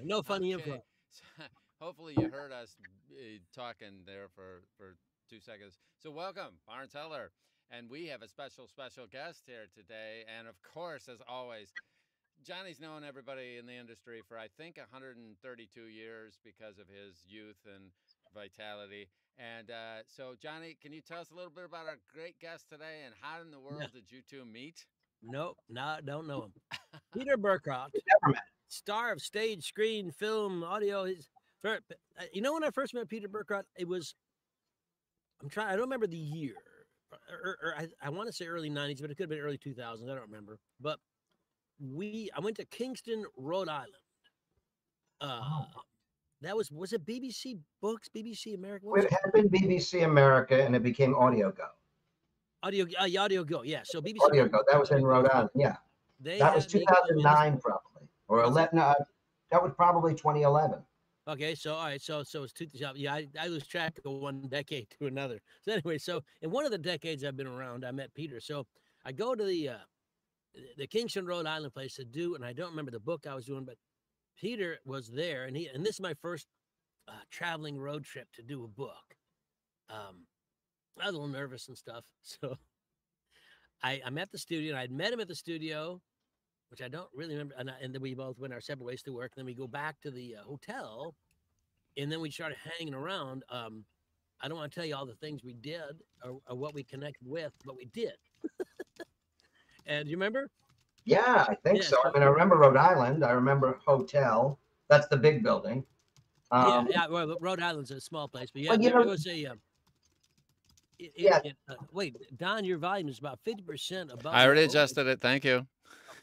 No funny Okay. info. So, hopefully you heard us talking there for 2 seconds. So welcome, Barnes Heller. And we have a special guest here today. And of course, as always, Johnny's known everybody in the industry for, I think, 132 years because of his youth and vitality. And so, Johnny, can you tell us a little bit about our great guest today and how in the No, world did you two meet? no, no, don't know him. Peter Berkrot, Never met. star of stage, screen, film, audio. You know, when I first met Peter Berkrot, it was I don't remember the year, I want to say early '90s, but it could have been early 2000s. I don't remember. But I went to Kingston, Rhode Island. Uh, Oh. that was it BBC Books, BBC America? What was It it had called? been BBC America, and it became Audio Go. Audio Go. Yeah. So BBC Audio America, Go. That was in Audio Go. Rhode So Island. Yeah, they that was had me come in. 2009, probably, or What's that? 11. No, that was probably 2011. Okay, so all right, so it's two. Yeah, I lose track of one decade to another. So anyway, so in one of the decades I've been around, I met Peter. So I go to the Kingston, Rhode Island place to do, and I don't remember the book I was doing, but Peter was there, and this is my first traveling road trip to do a book. I was a little nervous and stuff, so I'm at the studio, and I'd met him at the studio, which I don't really remember, and then we both went our separate ways to work. Then we go back to the hotel, and then we started hanging around. I don't want to tell you all the things we did or what we connected with, but we did. And you remember? Yeah, I think Yeah. so. I So mean, I remember Rhode Island. I remember Hotel. That's the big building. yeah, Um, yeah. Well, Rhode Island's a small place, but yeah, but you there know, was a. yeah, Wait, Don, your volume is about 50% above I my already voice. adjusted it. Thank you.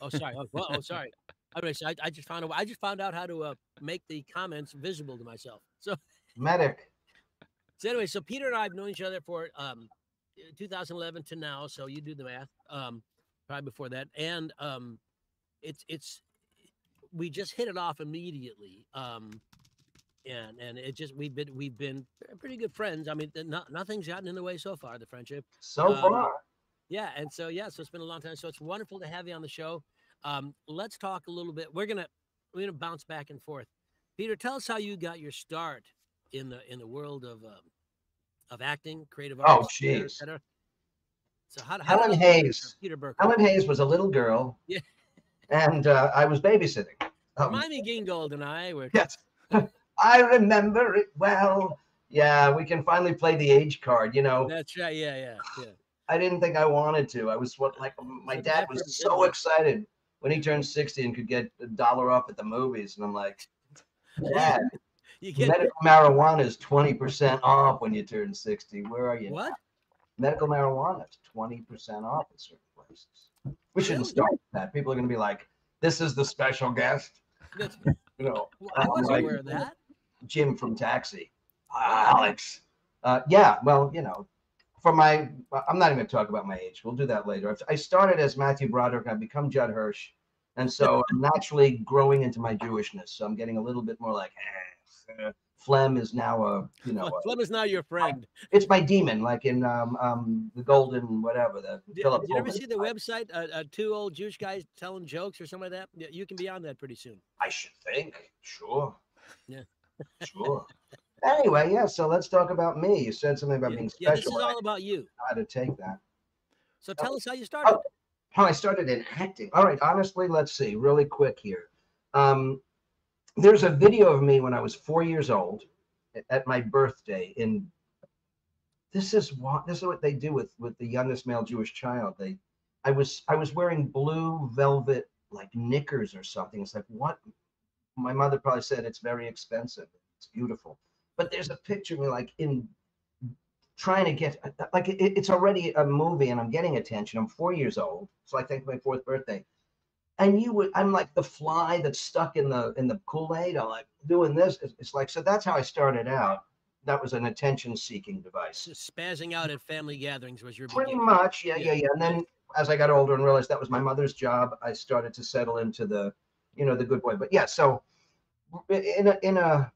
Oh, sorry. Sorry. So I just found out. I just found out how to make the comments visible to myself. medic. So anyway, so Peter and I have known each other for 2011 to now. So you do the math. Probably before that, and it's we just hit it off immediately. And it just we've been pretty good friends. I mean, nothing's gotten in the way so far. The friendship. So far, Yeah, and so so it's been a long time. So it's wonderful to have you on the show. Let's talk a little bit. We're gonna bounce back and forth. Peter, tell us how you got your start in the world of acting, creative oh, arts, et jeez. cetera. So how did Helen all that start, Hayes. Peter Berkrot? Helen Hayes was a little girl, Yeah, and I was babysitting. Um, Hermione Gingold and I were. yes, I remember it well. Yeah, we can finally play the age card. That's right. Yeah. I didn't think I wanted to. I was like my So dad after was so midnight, excited when he turned 60 and could get $1 off at the movies, and I'm like, Dad, you get medical marijuana is 20% off when you turn 60. Where are you now? what? Medical marijuana is 20% off at certain places. We shouldn't Really? start with that. People are going to be like, this is the special guest. That's, well, I I'm wasn't like aware of that. Jim from Taxi. Wow. Alex. Yeah, well, for I'm not even going to talk about my age. We'll do that later. I started as Matthew Broderick. I've become Judd Hirsch. And so I'm naturally growing into my Jewishness. So I'm getting a little bit more like, phlegm is now Flem is now your friend. it's my demon, like in the Golden whatever, the Philip Did you ever Pullman. see the website? Two old Jewish guys telling jokes or something like that. You can be on that pretty soon. I should think. Sure. Yeah. Sure. Anyway, yeah, so let's talk about me. You said something about being Yeah, this special. is all about you. How to take that. So tell us how you started. Oh, how I started in acting. All right, honestly, let's see, really quick here. There's a video of me when I was 4 years old at my birthday. This is what they do with the youngest male Jewish child. I was wearing blue velvet like knickers or something. It's like, what? My mother probably said it's very expensive. It's beautiful. But there's a picture of me like in trying to get like it's already a movie and I'm getting attention. I'm 4 years old. So I think my fourth birthday. And I'm like the fly that's stuck in the Kool-Aid. I'm like doing this. It's like, so that's how I started out. That was an attention seeking device. So spazzing out at family gatherings was your Pretty beginning. much. Yeah. And then as I got older and realized that was my mother's job, I started to settle into the good boy. But yeah, so in a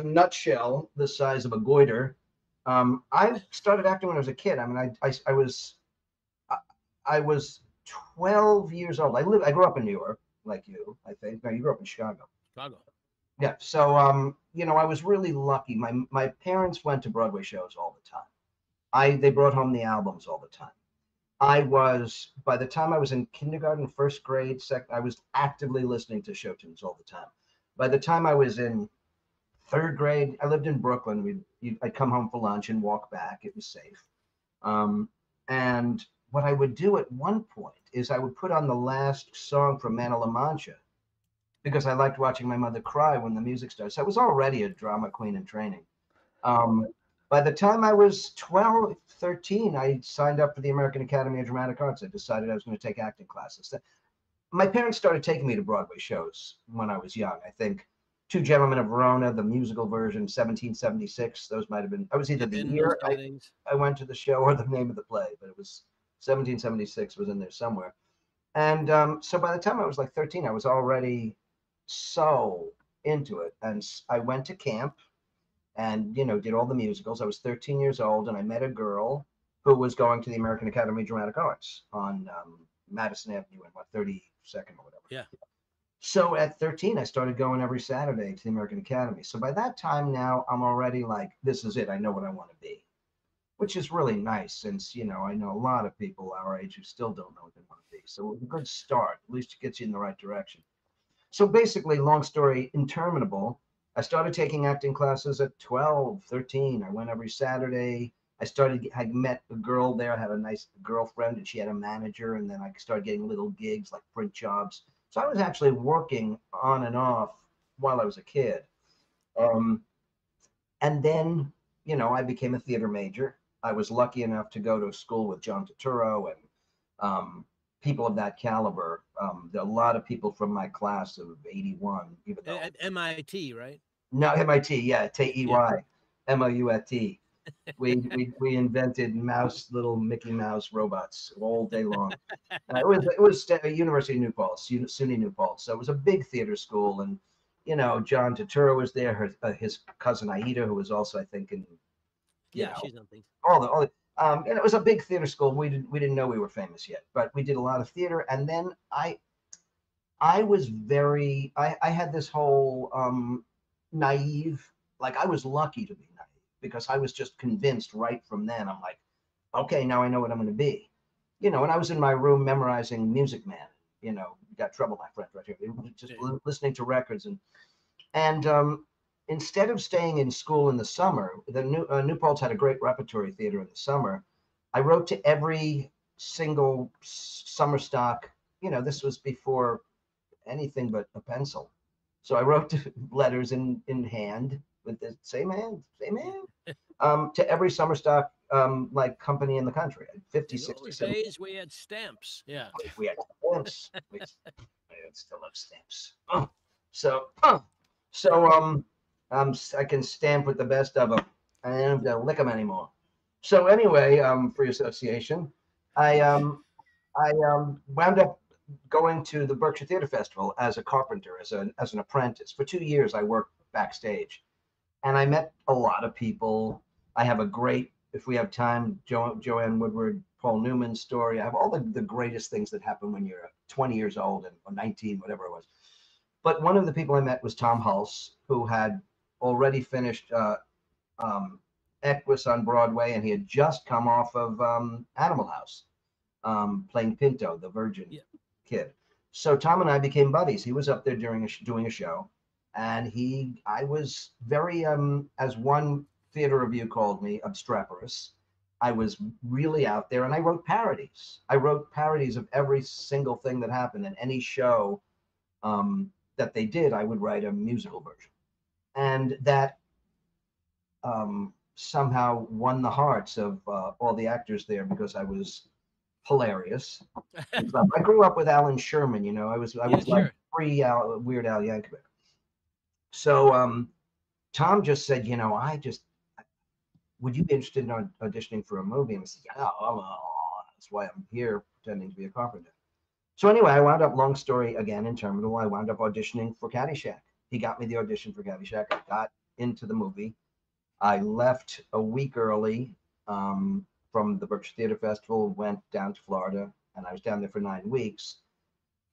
nutshell, the size of a goiter, I started acting when I was a kid. I mean, I was 12 years old. I grew up in New York, like you, I think. No, you grew up in Chicago. Chicago. Yeah. So, you know, I was really lucky. My parents went to Broadway shows all the time. They brought home the albums all the time. By the time I was in kindergarten, first grade, I was actively listening to show tunes all the time. By the time I was in third grade, I lived in Brooklyn. I'd come home for lunch and walk back. It was safe. And what I would do at one point is I would put on the last song from Man of La Mancha because I liked watching my mother cry when the music started. So I was already a drama queen in training. Um, by the time I was 12, 13, I signed up for the American Academy of Dramatic Arts. I decided I was going to take acting classes. My parents started taking me to Broadway shows when I was young. I think Two Gentlemen of Verona, the musical version, 1776. Those might have been, I was either the year I went to the show or the name of the play, but it was 1776 was in there somewhere. And so by the time I was like 13, I was already so into it. And I went to camp and, you know, did all the musicals. I was 13 years old and I met a girl who was going to the American Academy of Dramatic Arts on Madison Avenue and 32nd or whatever. Yeah. So at 13, I started going every Saturday to the American Academy. So by that time now, I'm already like, this is it. I know what I want to be, which is really nice since, you know, I know a lot of people our age who still don't know what they want to be. So it was a good start. At least it gets you in the right direction. So basically, long story interminable, I started taking acting classes at 12, 13. I went every Saturday. I met a girl there, I had a nice girlfriend, and she had a manager. And then I started getting little gigs like print jobs. So I was actually working on and off while I was a kid. And then, you know, I became a theater major. I was lucky enough to go to school with John Turturro and people of that caliber. There are a lot of people from my class of 81, even though at MIT, right? No, MIT, yeah, Tue-Aug, MOUFT. We invented little Mickey Mouse robots all day long. It was University of New Paltz, SUNY New Paltz. So it was a big theater school, and you know, John Turturro was there. His cousin Aida, who was also, I think, in she's on things. And it was a big theater school. We didn't know we were famous yet, but we did a lot of theater. And then I was I had this whole naive, like I was lucky to be naive because I was just convinced right from then. I'm like, okay, now I know what I'm going to be, you know. And I was in my room memorizing Music Man, you know, Got Trouble, My Friend, right here, just listening to records and instead of staying in school in the summer, the New Paltz had a great repertory theater in the summer. I wrote to every single summer stock. You know, this was before anything but a pencil. So I wrote letters in hand with the same hand, to every summer stock like company in the country. 50, 60, those days we had stamps. Yeah. We had stamps. I still have stamps. I can stamp with the best of them. I don't have to lick them anymore. So anyway, free association. I wound up going to the Berkshire Theater Festival as a carpenter, as an apprentice. For 2 years, I worked backstage, and I met a lot of people. I have a great, if we have time, Joanne Woodward, Paul Newman's story. I have all the greatest things that happen when you're 20 years old or 19, whatever it was. But one of the people I met was Tom Hulse, who had already finished Equus on Broadway, and he had just come off of Animal House, playing Pinto, the Virgin kid. So Tom and I became buddies. He was up there doing a show, and I was very, as one theater review called me, obstreperous. I was really out there, and I wrote parodies. I wrote parodies of every single thing that happened in any show that they did. I would write a musical version, and that somehow won the hearts of all the actors there because I was hilarious. I grew up with Alan Sherman, you know. I was like Weird Al Yankovic. So Tom just said, you know, would you be interested in auditioning for a movie? And I said, yeah, that's why I'm here pretending to be a carpenter. So anyway, I wound up, long story again interminable, I wound up auditioning for Caddyshack. He got me the audition for Caddyshack. I got into the movie. I left a week early from the Berkshire Theater Festival, went down to Florida, and I was down there for 9 weeks.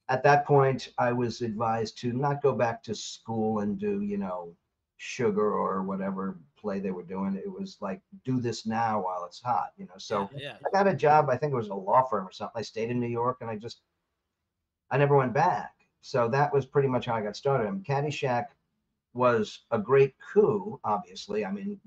at that point, I was advised to not go back to school and do, sugar or whatever play they were doing. It was like, do this now while it's hot, So Yeah. I got a job. I think it was a law firm or something. I stayed in New York, and I never went back. So that was pretty much how I got started. Caddyshack was a great coup, obviously. I mean,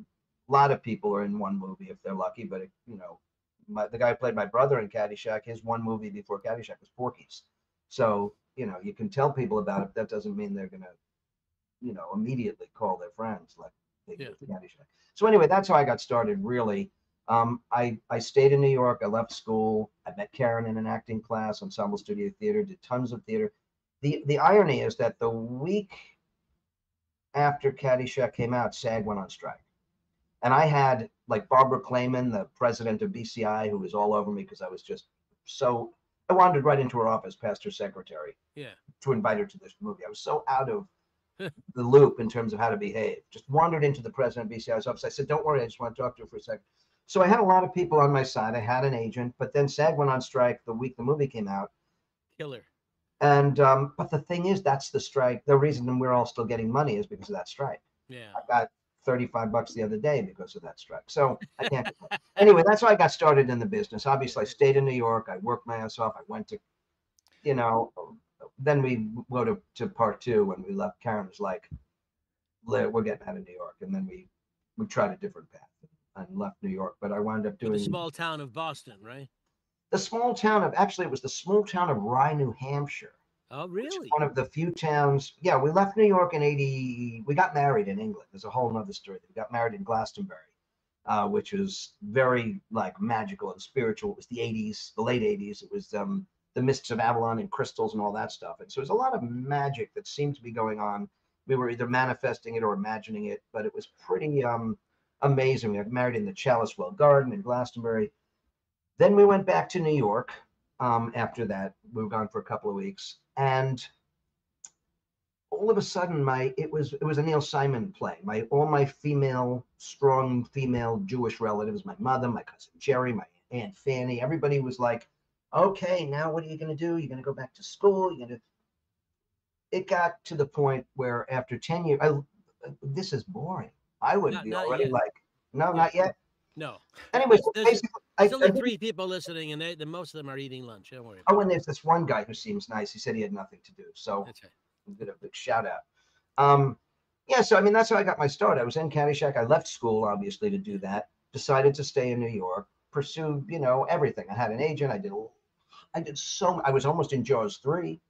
a lot of people are in one movie if they're lucky, but the guy who played my brother in Caddyshack, his one movie before Caddyshack was Porky's. So, you can tell people about it. That doesn't mean they're going to, immediately call their friends like they did with Caddyshack. So anyway, that's how I got started, really. I stayed in New York. I left school. I met Karen in an acting class, ensemble studio theater, did tons of theater. The irony is that the week after Caddyshack came out, SAG went on strike. And I had like Barbara Clayman, the president of BCI, who was all over me because I was just so, I wandered right into her office past her secretary to invite her to this movie. I was so out of the loop in terms of how to behave. Just wandered into the president of BCI's office. I said, don't worry, I just want to talk to her for a second. So I had a lot of people on my side. I had an agent, but then SAG went on strike the week the movie came out. Killer. And but the thing is, that's the strike. The reason we're all still getting money is because of that strike. Yeah. I got $35 the other day because of that strike. So I can't. Anyway, that's how I got started in the business. Obviously, I stayed in New York. I worked my ass off. I went to, then we go to part two when we left. Karen was like, we're getting out of New York. And then we tried a different path and left New York. But I wound up doing. The small town of Boston, right? The small town of, actually, it was the small town of Rye, New Hampshire. Oh, really? One of the few towns. Yeah, we left New York in 80. We got married in England. There's a whole nother story. We got married in Glastonbury, which was very like magical and spiritual. It was the 80s, the late 80s. It was the mists of Avalon and crystals and all that stuff. And so there's a lot of magic that seemed to be going on. We were either manifesting it or imagining it, but it was pretty amazing. We got married in the Chalicewell Garden in Glastonbury. Then we went back to New York. After that, we were gone for a couple of weeks, and all of a sudden, it was a Neil Simon play. All my strong female Jewish relatives, my mother, my cousin Jerry, my Aunt Fanny, everybody was like, "Okay, now what are you going to do? You're going to go back to school? It got to the point where after 10 years, this is boring. I would be already like, no, not yet. No. Anyway, there's only 3 people listening, and most of them are eating lunch. Don't worry. And there's this one guy who seems nice. He said he had nothing to do, so that's right. I'm gonna a big shout out. So I mean, that's how I got my start. I was in Caddyshack. I left school, obviously, to do that. Decided to stay in New York. Pursued, everything. I had an agent. I was almost in Jaws 3.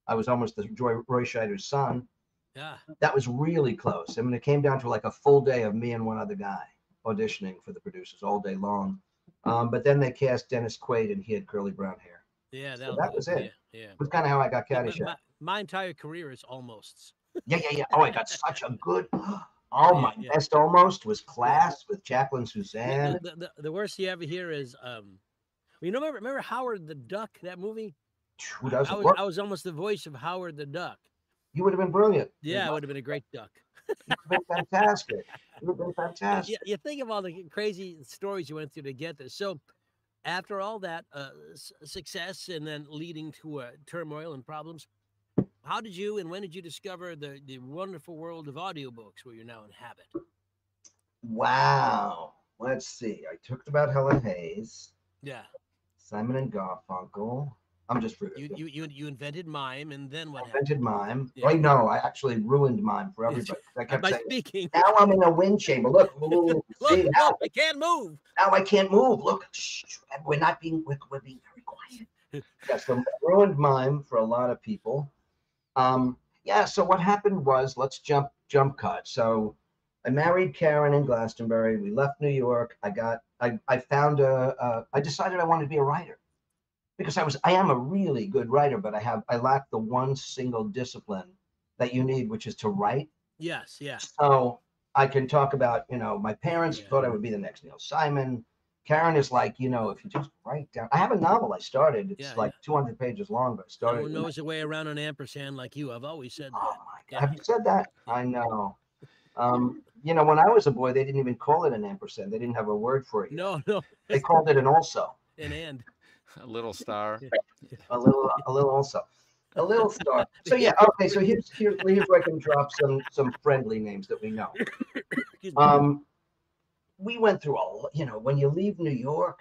I was almost the Roy Scheider's son. Yeah. That was really close. I mean, it came down to like a full day of me and one other guy auditioning for the producers all day long. But then they cast Dennis Quaid, and he had curly brown hair. Yeah, so that was it. Yeah. It was kind of how I got Caddyshack. My entire career is almosts. Yeah. Oh, I got such a good. Oh, my best almost was Class with Jacqueline Suzanne. The worst you ever hear is, remember Howard the Duck, that movie? Who doesn't? I was almost the voice of Howard the Duck. You would have been brilliant. Yeah, I would have been a great duck. You'd have been fantastic. You would have been fantastic. You think of all the crazy stories you went through to get this. So after all that success and then leading to turmoil and problems, how did you and when did you discover the wonderful world of audiobooks where you now inhabit? Wow. Let's see. I talked about Helen Hayes. Yeah. Simon and Garfunkel. I'm just you invented mime, and then what happened? Invented mime. Yeah. Right? No, I actually ruined mime for everybody. I kept saying, speaking. Now I'm in a wind chamber. Look, look, I can't move. Now I can't move. Look, shh, we're being very quiet. So ruined mime for a lot of people. So what happened was, let's jump cut. So I married Karen in Glastonbury. We left New York. I decided I wanted to be a writer. Because I am a really good writer, but I lack the one single discipline that you need, which is to write. Yes, yeah. So I can talk about, my parents thought I would be the next Neil Simon. Karen is like, if you just write down. I have a novel I started. It's 200 pages long, but I started. No one knows the way around an ampersand like you. I've always said that. Oh my God. Have you said that? I know. When I was a boy, they didn't even call it an ampersand. They didn't have a word for it. No. They called it an also. An and. A little star. A little also. A little star. So yeah, okay. So here's where I can drop some friendly names that we know. Excuse me. We went through when you leave New York,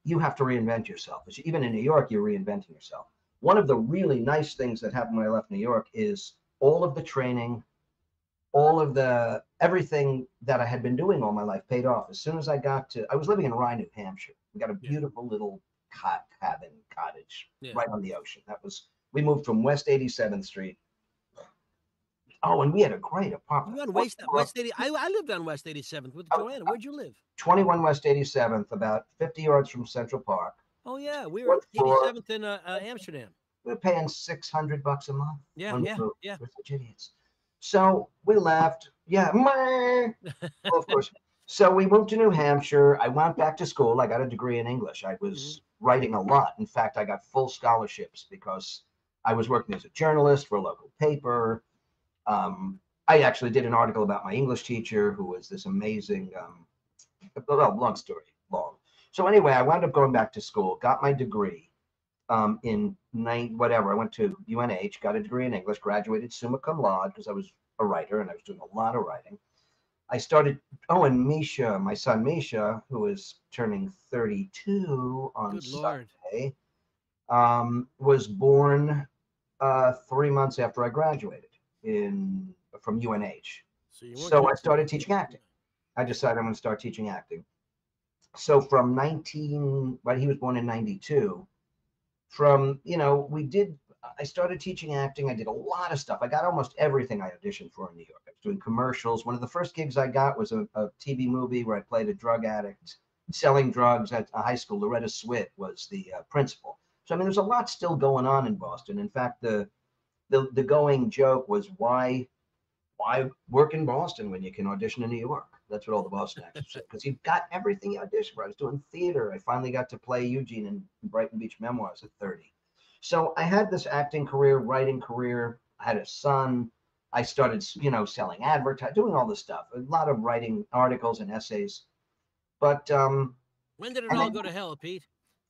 you have to reinvent yourself. Even in New York, you're reinventing yourself. One of the really nice things that happened when I left New York is all of the training, all of the everything that I had been doing all my life paid off. As soon as I was living in Rye, New Hampshire. We got a beautiful little cottage right on the ocean. We moved from West 87th Street. Oh, and we had a great apartment. You on West 80? I lived on West 87th with Joanna. Where'd you live? 21 West 87th, about 50 yards from Central Park. Oh yeah, we were 87th in Amsterdam. We were paying $600 a month. Yeah. We're such idiots. So we left. Yeah, well, of course. So we moved to New Hampshire. I went back to school. I got a degree in English. I was writing a lot. In fact, I got full scholarships because I was working as a journalist for a local paper. I actually did an article about my English teacher, who was this amazing, long story, long. So anyway, I wound up going back to school, got my degree I went to UNH, got a degree in English, graduated summa cum laude because I was a writer and I was doing a lot of writing. I started, and Misha, my son Misha, who is turning 32 on Sunday, was born 3 months after I graduated from UNH. So I started teaching acting. I decided I'm going to start teaching acting. So from he was born in 92. I started teaching acting. I did a lot of stuff. I got almost everything I auditioned for in New York. I was doing commercials. One of the first gigs I got was a TV movie where I played a drug addict selling drugs at a high school. Loretta Swit was the principal. So, there's a lot still going on in Boston. In fact, the going joke was, why work in Boston when you can audition in New York? That's what all the Boston actors said, because you've got everything you audition for. I was doing theater. I finally got to play Eugene in Brighton Beach Memoirs at 30. So I had this acting career, writing career. I had a son. I started, selling advertising, doing all this stuff. A lot of writing articles and essays. But when did it all go to hell, Pete?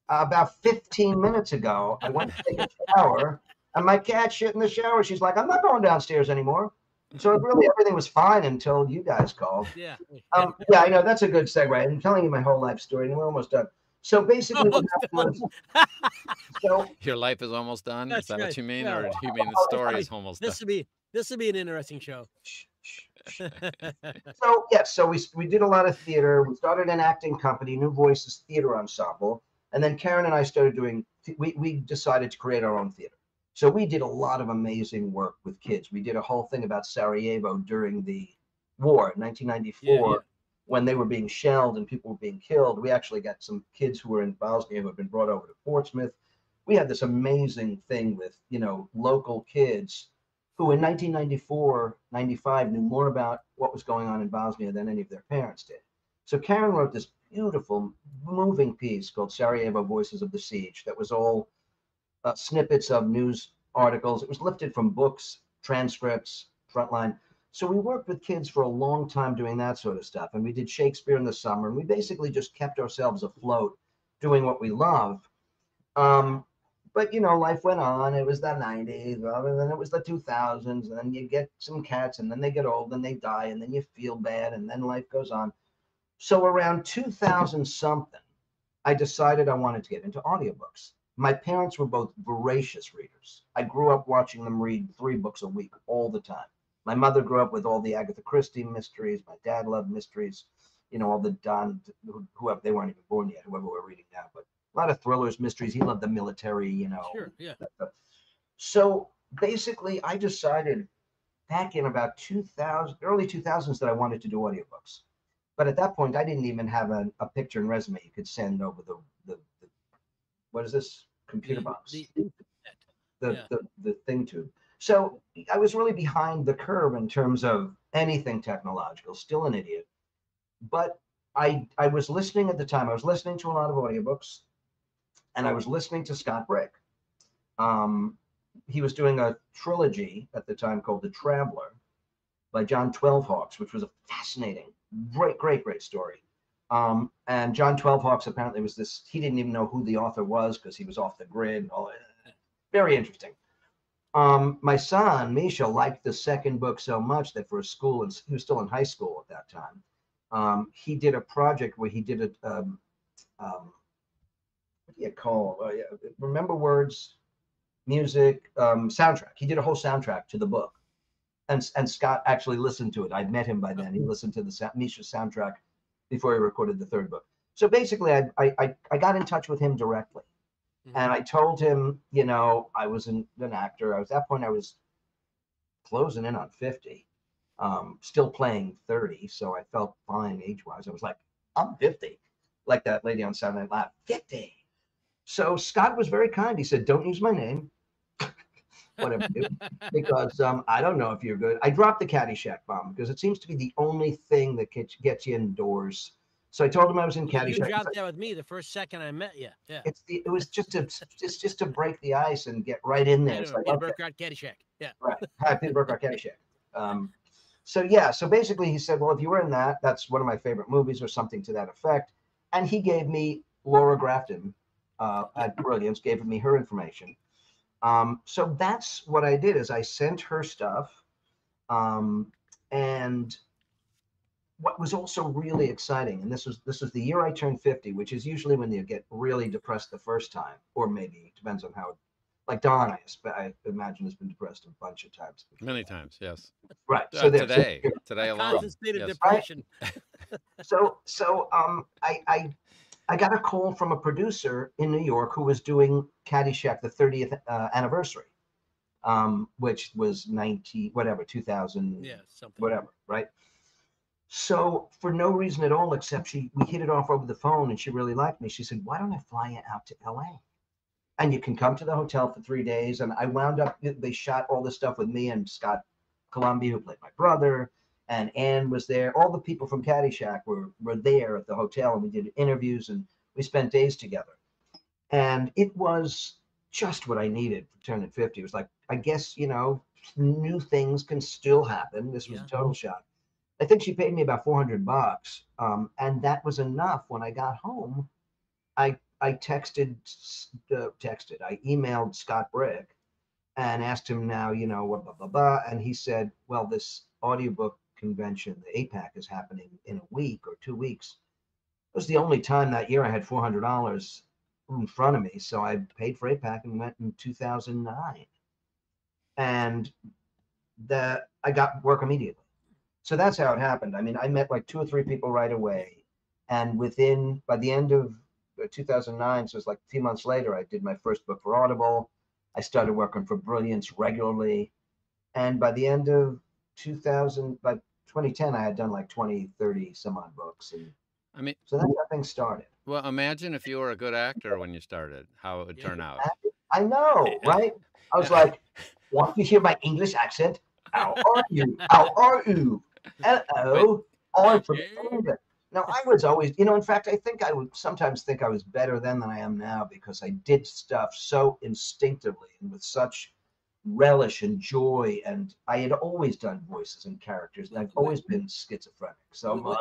About 15 minutes ago, I went to take a shower, and my cat shit in the shower. She's like, "I'm not going downstairs anymore." So really, everything was fine until you guys called. Yeah. Yeah, I know. That's a good segue. I'm telling you my whole life story, and we're almost done. So basically, what happened was, your life is almost done. Is that what you mean, or do you mean the story is almost done? This would be an interesting show. So we did a lot of theater. We started an acting company, New Voices Theater Ensemble, and then Karen and I started doing. We decided to create our own theater. So we did a lot of amazing work with kids. We did a whole thing about Sarajevo during the war, 1994, when they were being shelled and people were being killed. We actually got some kids who were in Bosnia who had been brought over to Portsmouth. We had this amazing thing with, local kids who in 1994, 95 knew more about what was going on in Bosnia than any of their parents did. So Karen wrote this beautiful, moving piece called Sarajevo Voices of the Siege that was all snippets of news articles. It was lifted from books, transcripts, Frontline. So we worked with kids for a long time doing that sort of stuff. And we did Shakespeare in the summer. And we basically just kept ourselves afloat doing what we love. But, life went on. It was the 90s, and then it was the 2000s. And then you get some cats, and then they get old, and they die, and then you feel bad, and then life goes on. So around 2000 something, I decided I wanted to get into audiobooks. My parents were both voracious readers. I grew up watching them read 3 books a week all the time. My mother grew up with all the Agatha Christie mysteries. My dad loved mysteries, all the Don, whoever, they weren't even born yet, whoever we're reading now, but a lot of thrillers, mysteries. He loved the military, Sure, yeah. So basically, I decided back in about early 2000s that I wanted to do audiobooks. But at that point, I didn't even have a picture and resume you could send over the what is this computer box? The thing tube. So I was really behind the curve in terms of anything technological, still an idiot. But I was listening at the time. I was listening to a lot of audiobooks, and I was listening to Scott Brick. He was doing a trilogy at the time called The Traveler by John Twelvehawks, which was a fascinating, great story. And John Twelvehawks apparently was he didn't even know who the author was because he was off the grid. Very interesting. My son, Misha, liked the second book so much that for a school, and he was still in high school at that time, he did a project where he did a, what do you call remember words, music, soundtrack. He did a whole soundtrack to the book. And Scott actually listened to it. I'd met him by then. He listened to the Misha's soundtrack before he recorded the third book. So basically, I got in touch with him directly. And I told him, you know, I was an actor. At that point, I was closing in on 50, still playing 30. So I felt fine age-wise. I was like, I'm 50, like that lady on Saturday Night Live, 50. So Scott was very kind. He said, don't use my name, whatever, because I don't know if you're good. I dropped the Caddyshack bomb because it seems to be the only thing that gets you indoors. So I told him I was in Caddyshack. You dropped that with me the first second I met you. Yeah. It was just to break the ice and get right in there. It's like, okay. Berkrot, Caddyshack. Yeah. Right. Hi, Peter Berkrot, Caddyshack. So yeah. So basically, he said, well, if you were in that, that's one of my favorite movies, or something to that effect. And he gave me Laura Grafton at Brilliance, gave me her information. So that's what I did, is I sent her stuff. And what was also really exciting, and this was the year I turned 50, which is usually when you get really depressed the first time, or maybe it depends on how, like Don, I imagine, has been depressed a bunch of times. Many times, yes. Right. So today alone. Constant state of depression. Right? So I got a call from a producer in New York who was doing Caddyshack, the 30th anniversary, which was 2000, yeah, something, whatever, right? So for no reason at all, except we hit it off over the phone, and she really liked me. She said, why don't I fly you out to LA? And you can come to the hotel for 3 days. And I wound up, they shot all this stuff with me and Scott Columbia, who played my brother, and Ann was there. All the people from Caddyshack were there at the hotel, and we did interviews, and we spent days together. And it was just what I needed for turning 50. It was like, I guess, you know, new things can still happen. This was a total shock. I think she paid me about $400, and that was enough. When I got home, I emailed Scott Brick and asked him, now, you know, what, blah, blah, blah. And he said, well, this audiobook convention, the APAC, is happening in a week or 2 weeks. It was the only time that year I had $400 in front of me. So I paid for APAC and went in 2009. And I got work immediately. So that's how it happened. I mean, I met like 2 or 3 people right away. And by the end of 2009, so it's like a few months later, I did my first book for Audible. I started working for Brilliance regularly. And by the end of 2010, I had done like 20, 30 some odd books. And I mean, so that's how things started. Well, imagine if you were a good actor when you started, how it would turn out. I know, right? I was like, want to hear my English accent? How are you? How are you? Hello. I'm from England. Now, I was always, you know, in fact, I would sometimes think I was better then than I am now, because I did stuff so instinctively and with such relish and joy, and I had always done voices and characters, and I've always been schizophrenic. So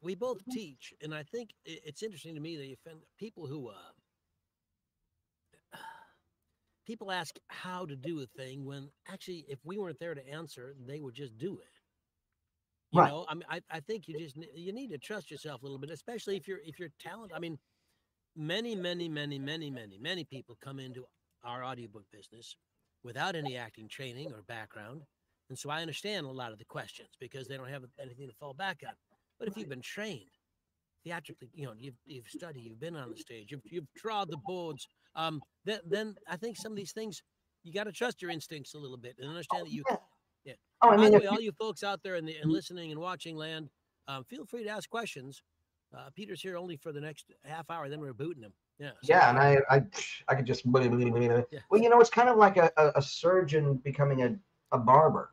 we both teach, and I think it's interesting to me that you find people who people ask how to do a thing, when actually, if we weren't there to answer, they would just do it. You know, I mean, I think you need to trust yourself a little bit, especially if you're talented. I mean, many people come into our audiobook business without any acting training or background, and so I understand a lot of the questions because they don't have anything to fall back on. But if you've been trained theatrically, you know, you've studied, you've been on the stage, you've trod the boards, then I think some of these things you got to trust your instincts a little bit and understand that you can. Yeah. Oh, I mean, by the way, all you folks out there in listening and watching land, feel free to ask questions. Peter's here only for the next half hour, then we're booting him. Yeah. So, yeah, and I could just well, you know, it's kind of like a surgeon becoming a barber.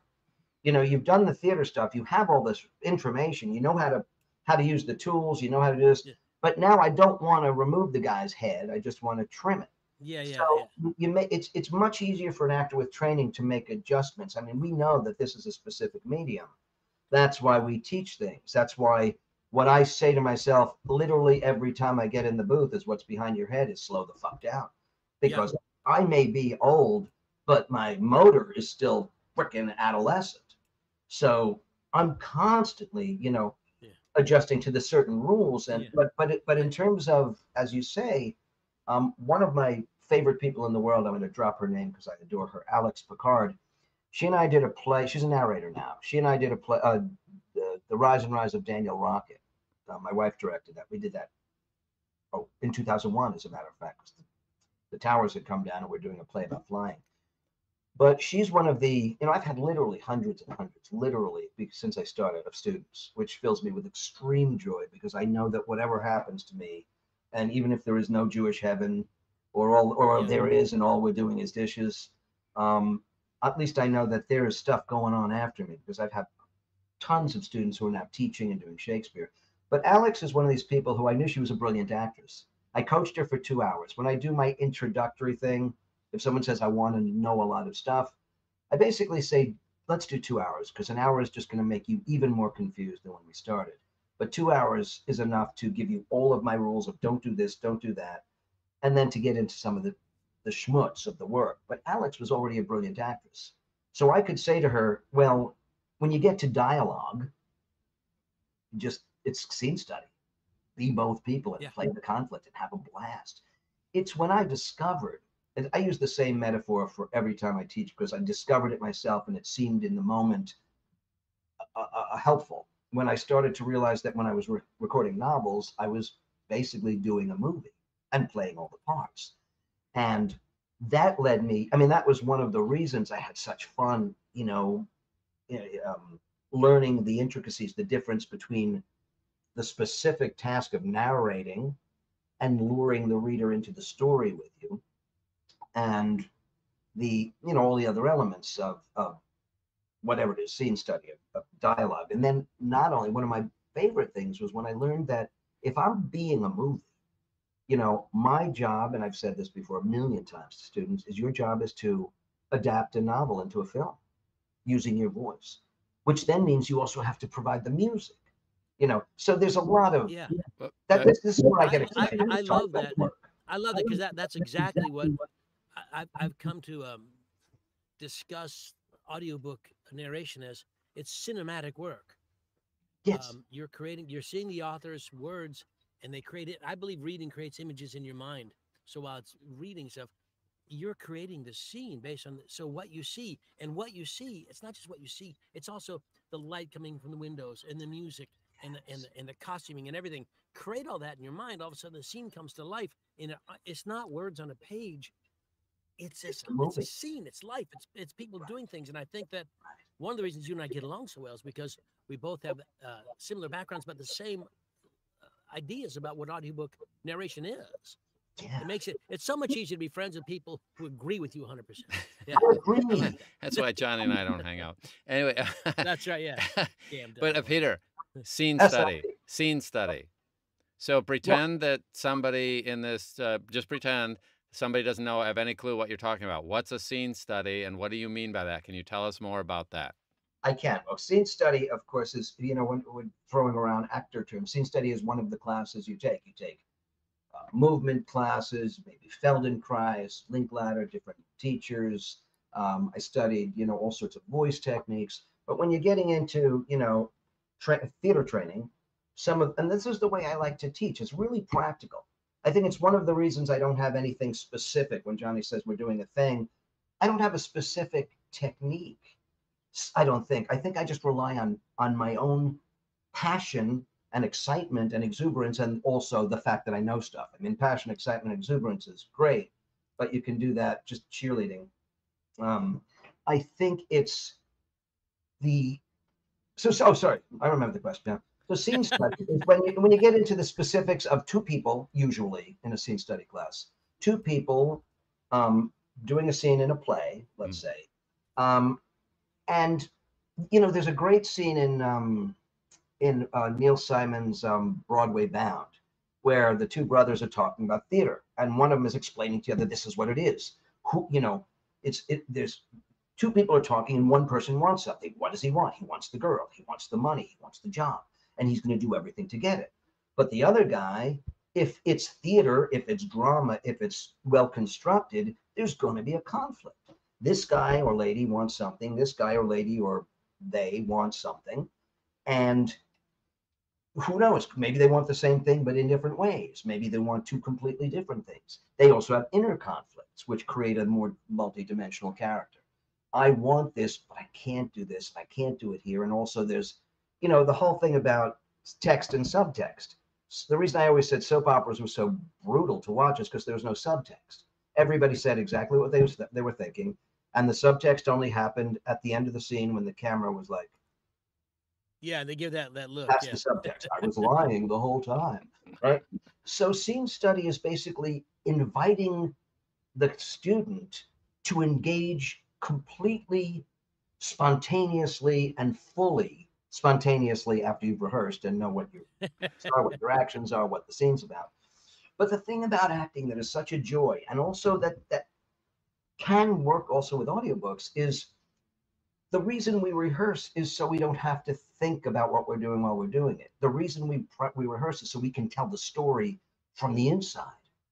You know, you've done the theater stuff, you have all this information, you know how to use the tools, you know how to do this. Yeah. But now I don't want to remove the guy's head, I just want to trim it. So it's much easier for an actor with training to make adjustments. I mean, we know that this is a specific medium. That's why we teach things. That's why what I say to myself literally every time I get in the booth is, what's behind your head is slow the fuck down. Because I may be old, but my motor is still freaking adolescent. So I'm constantly, adjusting to the certain rules. And but in terms of, as you say, one of my favorite people in the world, I'm going to drop her name because I adore her, Alex Picard. She and I did a play. She's a narrator now. She and I did a play, the Rise and Rise of Daniel Rocket. My wife directed that. We did that in 2001, as a matter of fact. The towers had come down and we're doing a play about flying. But she's one of the, I've had literally hundreds and hundreds, literally, since I started, of students, which fills me with extreme joy because I know that whatever happens to me, and even if there is no Jewish heaven, or there is, and all we're doing is dishes, at least I know that there is stuff going on after me, because I've had tons of students who are now teaching and doing Shakespeare. But Alex is one of these people who I knew she was a brilliant actress. I coached her for 2 hours. When I do my introductory thing, if someone says I want to know a lot of stuff, I basically say, let's do 2 hours, because an hour is just going to make you even more confused than when we started. But 2 hours is enough to give you all of my rules of don't do this, don't do that, and then to get into some of the schmutz of the work. But Alex was already a brilliant actress. So I could say to her, well, when you get to dialogue, it's scene study. Be both people and play the conflict and have a blast. It's when I discovered, and I use the same metaphor for every time I teach because I discovered it myself and it seemed in the moment helpful. When I started to realize that when I was recording novels, I was basically doing a movie and playing all the parts. And that led me, that was one of the reasons I had such fun, learning the intricacies, the difference between the specific task of narrating and luring the reader into the story with you, and the, all the other elements of whatever it is, scene study, of dialogue. And then not only, one of my favorite things was when I learned that if I'm being a movie, my job, and I've said this before a million times to students, is your job is to adapt a novel into a film using your voice, which then means you also have to provide the music. So there's a lot of this is where I get excited. I love that. I love that because that's exactly what I've come to discuss audiobook narration as. It's cinematic work. Yes. You're seeing the author's words, and they create it. I believe reading creates images in your mind. So while it's reading stuff, you're creating the scene based on what you see. And what you see, it's not just what you see, it's also the light coming from the windows and the music and the costuming and everything. Create all that in your mind. All of a sudden the scene comes to life. It's not words on a page. It's a scene, it's life, it's people doing things. And I think that one of the reasons you and I get along so well is because we both have similar backgrounds, but the same ideas about what audiobook narration is. It makes it's so much easier to be friends with people who agree with you 100%. Yeah. That's why Johnny and I don't hang out. Anyway. That's right, yeah. But Peter, scene study. So pretend that somebody in this, just pretend somebody doesn't have any clue what you're talking about. What's a scene study, and what do you mean by that? Can you tell us more about that? I can. Well, scene study, of course, is, when we're throwing around actor terms, scene study is one of the classes you take. You take movement classes, maybe Feldenkrais, Linklater, different teachers. I studied, all sorts of voice techniques. But when you're getting into, theater training, and this is the way I like to teach, it's really practical. I think it's one of the reasons I don't have anything specific. When Johnny says we're doing a thing, I don't have a specific technique. I don't think. I think I just rely on my own passion and excitement and exuberance, and also the fact that I know stuff. Passion, excitement, exuberance is great, but you can do that just cheerleading. I think it's sorry, I remember the question now. So scene study is when you get into the specifics of two people, usually in a scene study class, two people doing a scene in a play, let's say. And, there's a great scene in Neil Simon's Broadway Bound, where the two brothers are talking about theater, and one of them is explaining to the other, this is what it is. There's two people are talking, and one person wants something. What does he want? He wants the girl. He wants the money. He wants the job, and he's going to do everything to get it. But the other guy, if it's theater, if it's drama, if it's well constructed, there's going to be a conflict. This guy or lady wants something. This guy or lady or they want something. And who knows? Maybe they want the same thing, but in different ways. Maybe they want two completely different things. They also have inner conflicts, which create a more multidimensional character. I want this, but I can't do this. I can't do it here. And also there's, the whole thing about text and subtext. The reason I always said soap operas were so brutal to watch is because there was no subtext. Everybody said exactly what they were thinking. And the subtext only happened at the end of the scene when the camera was like, yeah, they give that look. that's Yeah. the subtext. I was lying the whole time, right? So scene study is basically inviting the student to engage completely spontaneously and fully spontaneously after you've rehearsed and know what your actions are, what the scene's about. But the thing about acting that is such a joy, and also that can work also with audiobooks, is the reason we rehearse is so we don't have to think about what we're doing while we're doing it. The reason we rehearse is so we can tell the story from the inside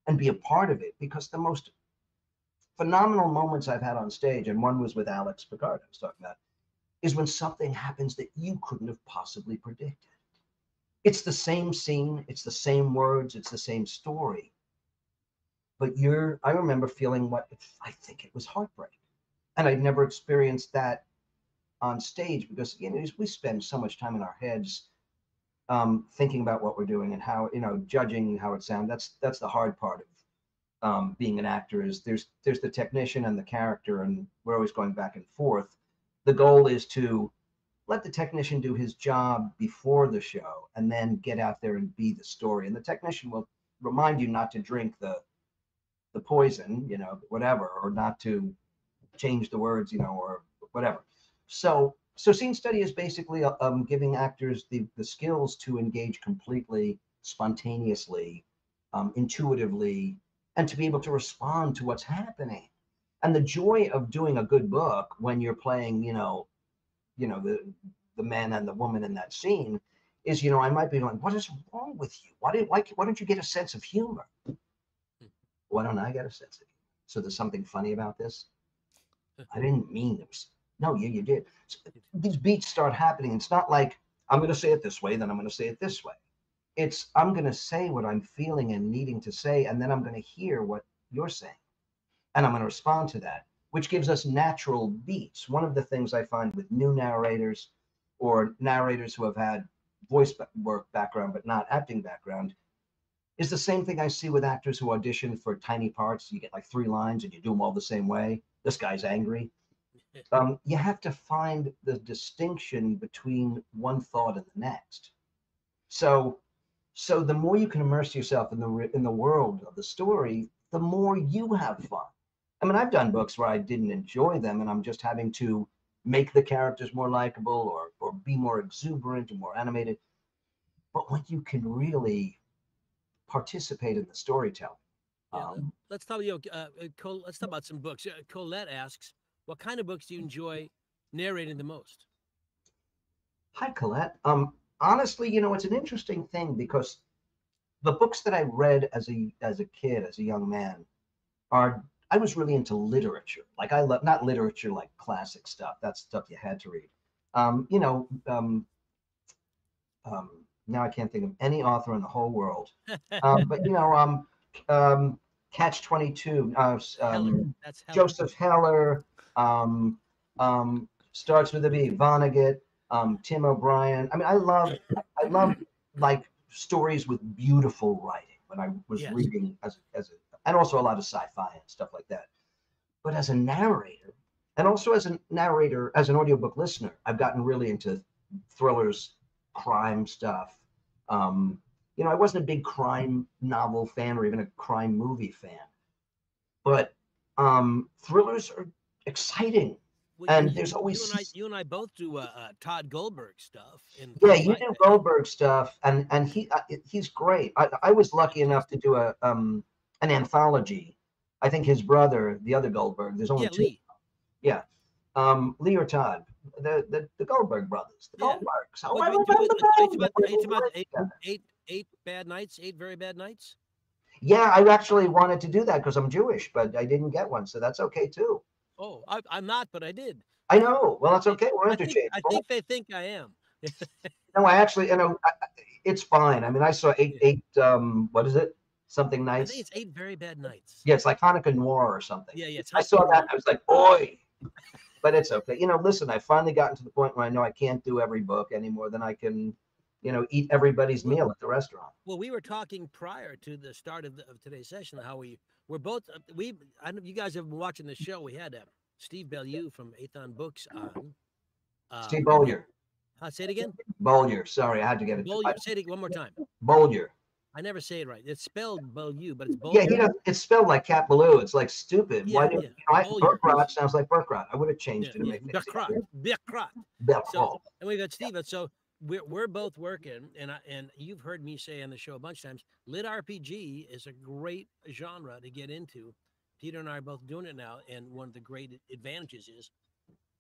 and be a part of it. Because the most phenomenal moments I've had on stage, and one was with Alex Picard I was talking about, is when something happens that you couldn't have possibly predicted. It's the same scene, it's the same words, it's the same story. But I remember feeling I think it was heartbreak. And I'd never experienced that on stage because, we spend so much time in our heads thinking about what we're doing and how, judging how it sounds. That's the hard part of being an actor, is there's the technician and the character, and we're always going back and forth. The goal is to let the technician do his job before the show and then get out there and be the story. And the technician will remind you not to drink the poison, whatever, or not to change the words, or whatever. So scene study is basically giving actors the skills to engage completely, spontaneously, intuitively, and to be able to respond to what's happening. And the joy of doing a good book when you're playing, the man and the woman in that scene is, I might be going, what is wrong with you? Why don't you get a sense of humor? Why don't I get a sense of humor? So there's something funny about this? I didn't mean it. No, you did. So these beats start happening. It's not like I'm going to say it this way, then I'm going to say it this way. It's I'm going to say what I'm feeling and needing to say, and then I'm going to hear what you're saying. And I'm going to respond to that, which gives us natural beats. One of the things I find with new narrators or narrators who have had voice work background but not acting background is the same thing I see with actors who audition for tiny parts. You get like 3 lines and you do them all the same way. This guy's angry. You have to find the distinction between one thought and the next. So the more you can immerse yourself in the world of the story, the more you have fun. I mean, I've done books where I didn't enjoy them, and I'm just having to make the characters more likable or be more exuberant and more animated. But when you can really participate in the storytelling. Let's talk about some books. Colette asks, what kind of books do you enjoy narrating the most? Hi, Colette. Honestly, it's an interesting thing because the books that I read as a kid, as a young man, I was really into literature. Like I love, not literature like classic stuff. That's stuff you had to read. Now I can't think of any author in the whole world. But Catch-22, Joseph Heller, starts with a V, Vonnegut, Tim O'Brien. I mean, I love like stories with beautiful writing when I was reading and also a lot of sci-fi and stuff like that. But as a narrator, and also as a narrator, as an audiobook listener, I've gotten really into thrillers, crime stuff. I wasn't a big crime novel fan or even a crime movie fan, but thrillers are exciting. Well, and there's always you and I both do Todd Goldberg stuff. Yeah, you do Goldberg stuff, and he's great. I was lucky enough to do an anthology. I think his brother, the other Goldberg, there's only 2. Lee. Yeah, Lee or Todd, the Goldberg brothers, the Goldbergs. Oh, eight bad nights, 8 very bad nights. Yeah, I actually wanted to do that because I'm Jewish, but I didn't get one, so that's okay too. Oh, I'm not, but I did. I know. Well, that's okay. We're interchangeable. I think they think I am. No, I actually, it's fine. I mean, I saw eight. What is it? Something I think nice. it's 8 Very Bad Nights. Yeah, it's like Hanukkah Noir or something. Yeah, it's I saw Hanukkah that. Noir. I was like, boy. But it's okay. Listen, I've finally gotten to the point where I know I can't do every book any more than I can, eat everybody's meal at the restaurant. Well, we were talking prior to the start of today's session how we're both I know you guys have been watching the show. We had Steve Bellew from Athon Books on. Steve Bollier. Say it again. Bollier. Sorry, I had to get it. Bollier. Say it one more time. Bollier. I never say it right. It's spelled Bellew, but it's Yeah, Bollier. it's spelled like Cat Ballou. It's like stupid. Yeah, Why did Berkrot sounds like Berkrot? I would have changed it to make things easier. Berkrot. Berkrot. So, and we got Steve. So we're both working, and you've heard me say on the show a bunch of times, lit RPG is a great genre to get into. Peter and I are both doing it now, and one of the great advantages is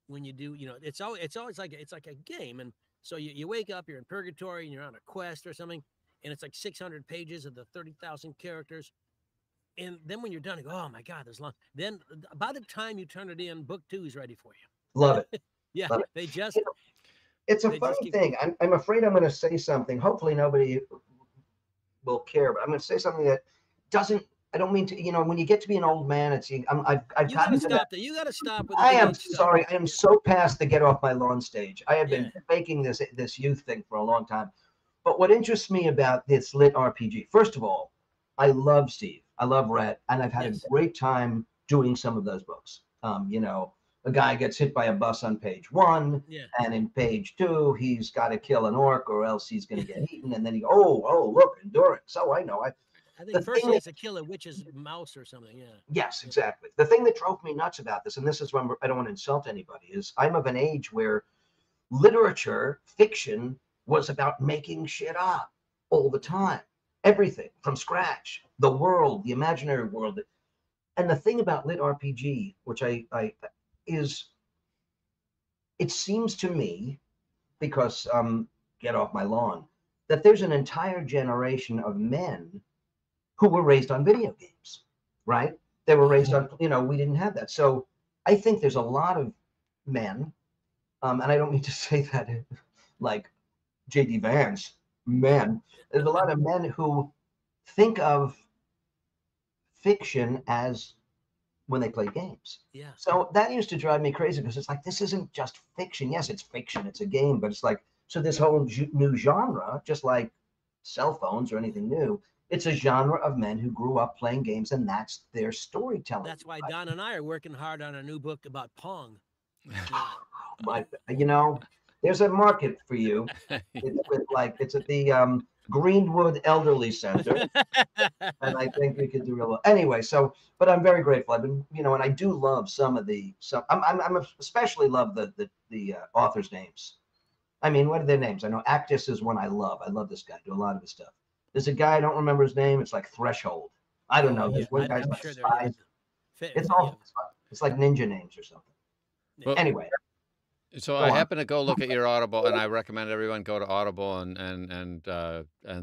when you do, it's always like a game, and so you wake up, you're in purgatory, and you're on a quest or something, and it's like 600 pages of the 30,000 characters. And then when you're done, you go, oh my God, there's long. Then by the time you turn it in, book 2 is ready for you. Love it. Yeah, Love it. they just. It's a funny thing. I'm afraid I'm going to say something. Hopefully nobody will care, but I'm going to say something that doesn't. I don't mean to. When you get to be an old man, I've gotten to that. You got to stop. With I am sorry. I am so past the get off my lawn stage. I have been faking this youth thing for a long time. But what interests me about this lit RPG, first of all, I love Steve. I love Rhett, and I've had a great time doing some of those books. A guy gets hit by a bus on page 1, and in page 2, he's got to kill an orc or else he's going to get eaten. And then he goes, oh, look, endurance. Oh, I know. I think first he has to kill a witch's mouse or something. Yeah. Yes, exactly. The thing that drove me nuts about this, and this is when I don't want to insult anybody, is I'm of an age where literature, fiction, was about making shit up all the time. Everything from scratch, the world, the imaginary world. And the thing about lit RPG, which is, it seems to me, because get off my lawn, that there's an entire generation of men who were raised on video games, right? They were raised on, we didn't have that. So I think there's a lot of men, and I don't mean to say that like J.D. Vance, men. There's a lot of men who think of fiction as when they play games. Yeah. So that used to drive me crazy because it's like, this isn't just fiction. Yes, it's fiction. It's a game, but it's like, so this whole new genre, just like cell phones or anything new, it's a genre of men who grew up playing games, and that's their storytelling. That's why Don and I are working hard on a new book about Pong. There's a market for you. It's at the Greenwood Elderly Center, and I think we could do real well. Anyway, but I'm very grateful. I've been, and I do love I'm especially love the authors' names. I mean, what are their names? I know Actus is one I love. I love this guy. Do a lot of his stuff. There's a guy, I don't remember his name. It's like Threshold. I don't know. There's one guy's like Spies. It's all. It's like ninja names or something. Well, anyway. So I happen to go look at your Audible, and I recommend everyone go to Audible and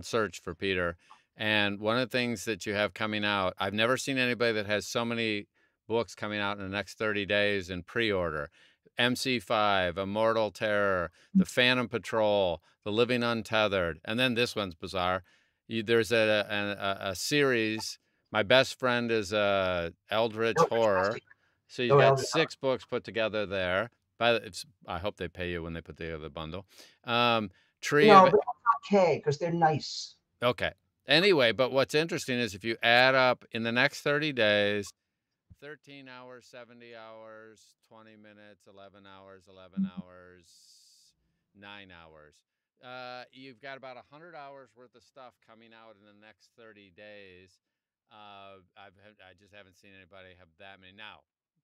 search for Peter. And one of the things that you have coming out, I've never seen anybody that has so many books coming out in the next 30 days in pre-order. MC5, Immortal Terror, The Phantom Patrol, The Living Untethered, and then this one's bizarre. There's a series. My best friend is Eldritch Horror. So you've got 6 books put together there. I hope they pay you when they put together the bundle. Okay, because they're nice. Okay. Anyway, but what's interesting is if you add up in the next 30 days, 13 hours, 70 hours, 20 minutes, 11 hours, 11 hours, 9 hours. You've got about 100 hours worth of stuff coming out in the next 30 days. I just haven't seen anybody have that many. Now,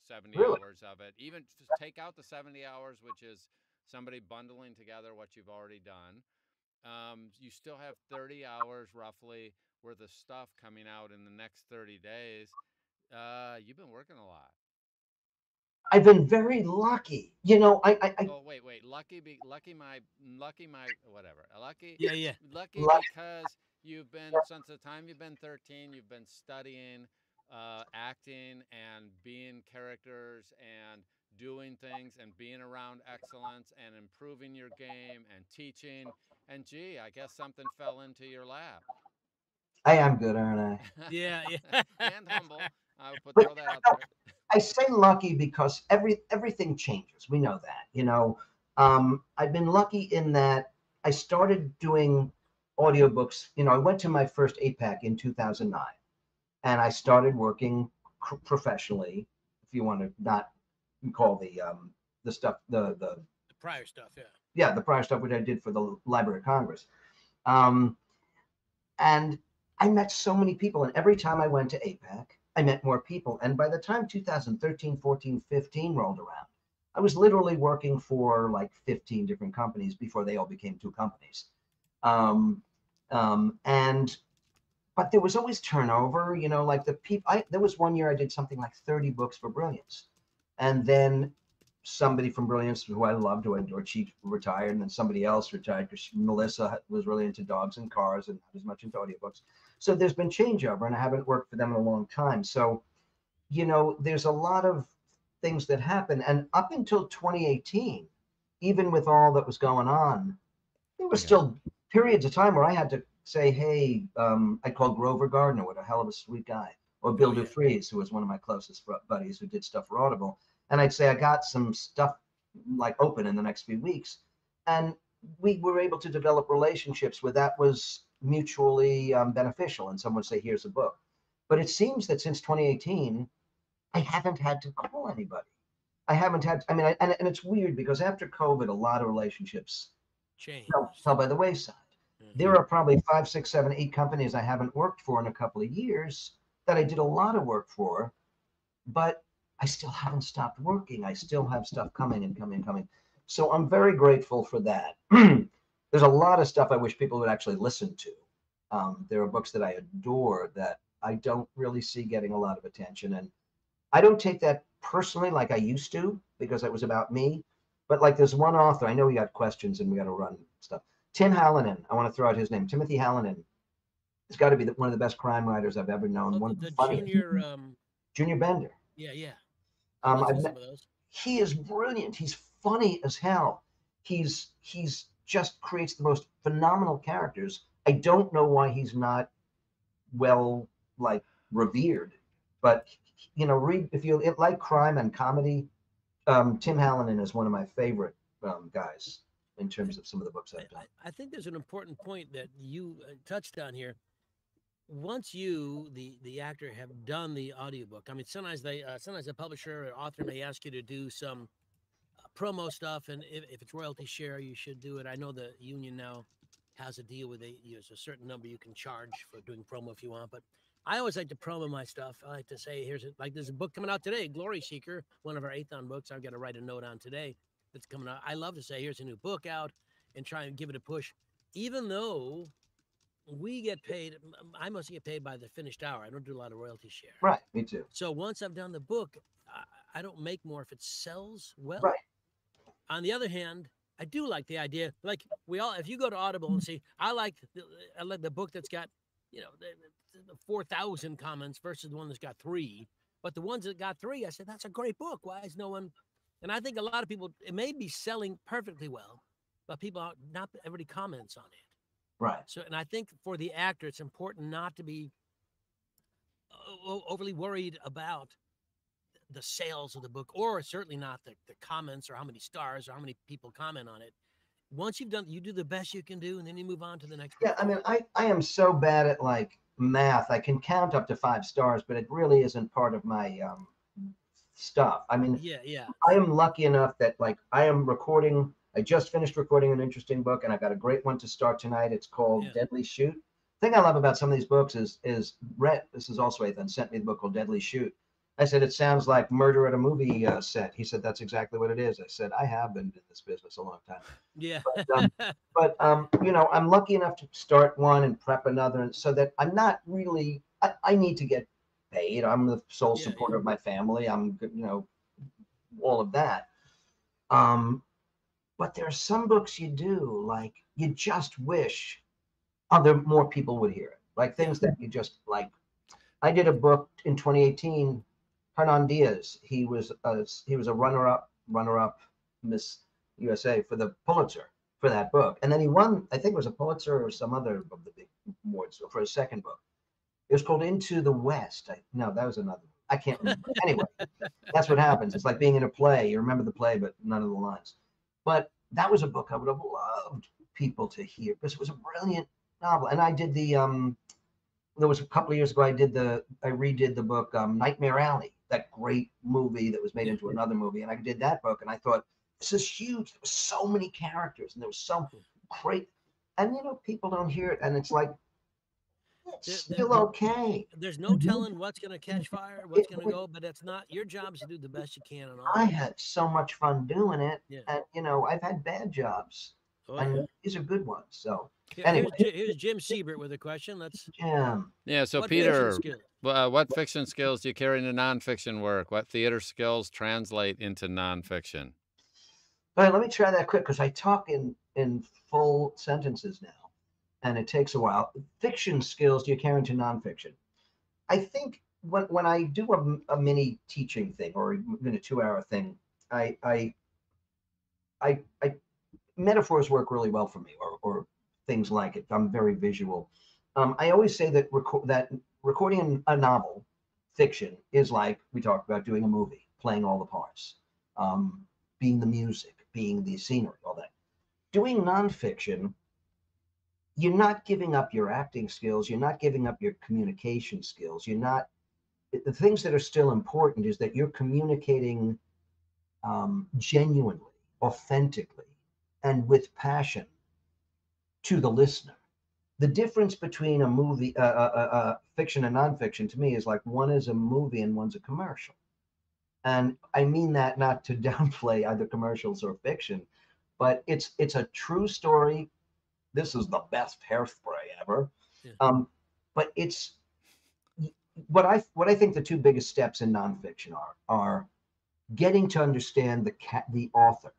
70 hours of it. Even just take out the 70 hours, which is somebody bundling together what you've already done. You still have 30 hours roughly worth of stuff coming out in the next 30 days. You've been working a lot. I've been very lucky. Oh, wait. Lucky my whatever. Lucky. Yeah. Lucky because you've been, since the time you've been 13, you've been studying acting and being characters and doing things and being around excellence and improving your game and teaching. And gee, I guess something fell into your lap. I am good, aren't I? Yeah, yeah. And humble. I would But throw that out there. I say lucky because everything changes. We know that, you know. I've been lucky in that I started doing audiobooks. You know, I went to my first APAC in 2009, and I started working professionally, if you want to not call the stuff the Prior stuff, yeah. yeah, the prior stuff which I did for the Library of Congress. Um, and I met so many people, and every time I went to APAC, I met more people. And by the time 2013, 14, 15 rolled around, I was literally working for like 15 different companies before they all became two companies. And but there was always turnover, you know, like the people. There was one year I did something like 30 books for Brilliance, and then somebody from Brilliance who I loved, who I adored, she retired, and then somebody else retired because Melissa was really into dogs and cars and not as much into audiobooks. So there's been changeover, and I haven't worked for them in a long time. So, you know, there's a lot of things that happen, and up until 2018, even with all that was going on, there was still periods of time where I had to say, hey, I called Grover Gardner, what a hell of a sweet guy, or Bill DeFries, who was one of my closest buddies who did stuff for Audible. And I'd say, I got some stuff like open in the next few weeks. And we were able to develop relationships where that was mutually beneficial. And someone would say, here's a book. But it seems that since 2018, I haven't had to call anybody. I haven't had, I mean, and it's weird because after COVID, a lot of relationships Change. fell by the wayside. There are probably 5, 6, 7, 8 companies I haven't worked for in a couple of years that I did a lot of work for, but I still haven't stopped working. I still have stuff coming and coming and coming. So I'm very grateful for that. There's a lot of stuff I wish people would actually listen to. There are books that I adore that I don't really see getting a lot of attention. And I don't take that personally like I used to because it was about me. But like there's one author, I know we got questions and we got to run stuff. Tim Hallinan, I want to throw out his name. Timothy Hallinan has got to be one of the best crime writers I've ever known. One The funny, Junior Bender. Yeah, yeah. He is brilliant. He's funny as hell. He's just creates the most phenomenal characters. I don't know why he's not well like revered, but you know, read if you like crime and comedy. Tim Hallinan is one of my favorite guys in terms of some of the books I've done. I think there's an important point that you touched on here. Once you, the actor, have done the audiobook, I mean, sometimes a publisher or author may ask you to do some promo stuff, and if it's royalty share, you should do it. I know the union now has a deal with there's a certain number you can charge for doing promo if you want, but I always like to promo my stuff. I like to say, there's a book coming out today, Glory Seeker, one of our Athon books. I've got to write a note on today that's coming out. I love to say, here's a new book out and try and give it a push, even though we get paid. I must get paid by the finished hour. I don't do a lot of royalty share. Right, me too. So once I've done the book, I don't make more if it sells well. Right. On the other hand, I do like the idea, like if you go to Audible and see, I like the book that's got, you know, the 4,000 comments versus the one that's got 3. But the ones that got 3, I said, that's a great book. Why is no one? And I think a lot of people, it may be selling perfectly well, but not everybody comments on it. Right. So, and I think for the actor, it's important not to be overly worried about the sales of the book, or certainly not the comments or how many stars or how many people comment on it. Once you've done, you do the best you can do, and then you move on to the next book. Yeah, I mean, I am so bad at like math. I can count up to 5 stars, but it really isn't part of my stuff. I mean, yeah. I am lucky enough that like I just finished recording an interesting book, and I got a great one to start tonight. It's called Deadly Shoot. The thing I love about some of these books is Rhett, this is also Ethan, sent me the book called Deadly Shoot. I said, it sounds like murder at a movie set. He said, that's exactly what it is. I said, I have been in this business a long time. Yeah. But you know, I'm lucky enough to start one and prep another, and so that I'm not really, I need to get paid. I'm the sole supporter of my family. I'm, you know, all of that. But there are some books you do, like, you just wish other more people would hear it. Like things that you just like. I did a book in 2018. Hernan Diaz. He was a runner-up Miss USA for the Pulitzer for that book, and then he won. I think it was a Pulitzer or some other of the big awards for his second book. It was called Into the West. No, that was another. I can't remember. Anyway, that's what happens. It's like being in a play. You remember the play, but none of the lines. But that was a book I would have loved people to hear because it was a brilliant novel. And I did the there was a couple of years ago I redid the book Nightmare Alley, that great movie that was made into another movie, and I did that book, and I thought, this is huge. There were so many characters, and there was so great, and people don't hear it, and it's like, it's still okay. There's no telling what's going to catch fire, what's going to go, but it's not your job to do the best you can. And all I had so much fun doing it, Yeah. and I've had bad jobs, and these are good ones. So anyway, here's Jim Siebert with a question. Let's Jim. Yeah. So Peter, what fiction skills do you carry into nonfiction work? What theater skills translate into nonfiction? All right, let me try that quick because I talk in full sentences now, and it takes a while. Fiction skills do you carry into nonfiction? I think when I do a mini teaching thing or even a 2-hour thing, I metaphors work really well for me, or things like it. I'm very visual. I always say that recording a novel, fiction, is like we talked about doing a movie, playing all the parts, being the music, being the scenery, all that. Doing nonfiction, you're not giving up your acting skills. You're not giving up your communication skills. The things that are still important is that you're communicating genuinely, authentically, and with passion to the listener. The difference between a movie, fiction and nonfiction, to me, is like one is a movie and one's a commercial. And I mean that not to downplay either commercials or fiction, but it's a true story. This is the best hairspray ever. Yeah. But it's what I think the two biggest steps in nonfiction are getting to understand the author.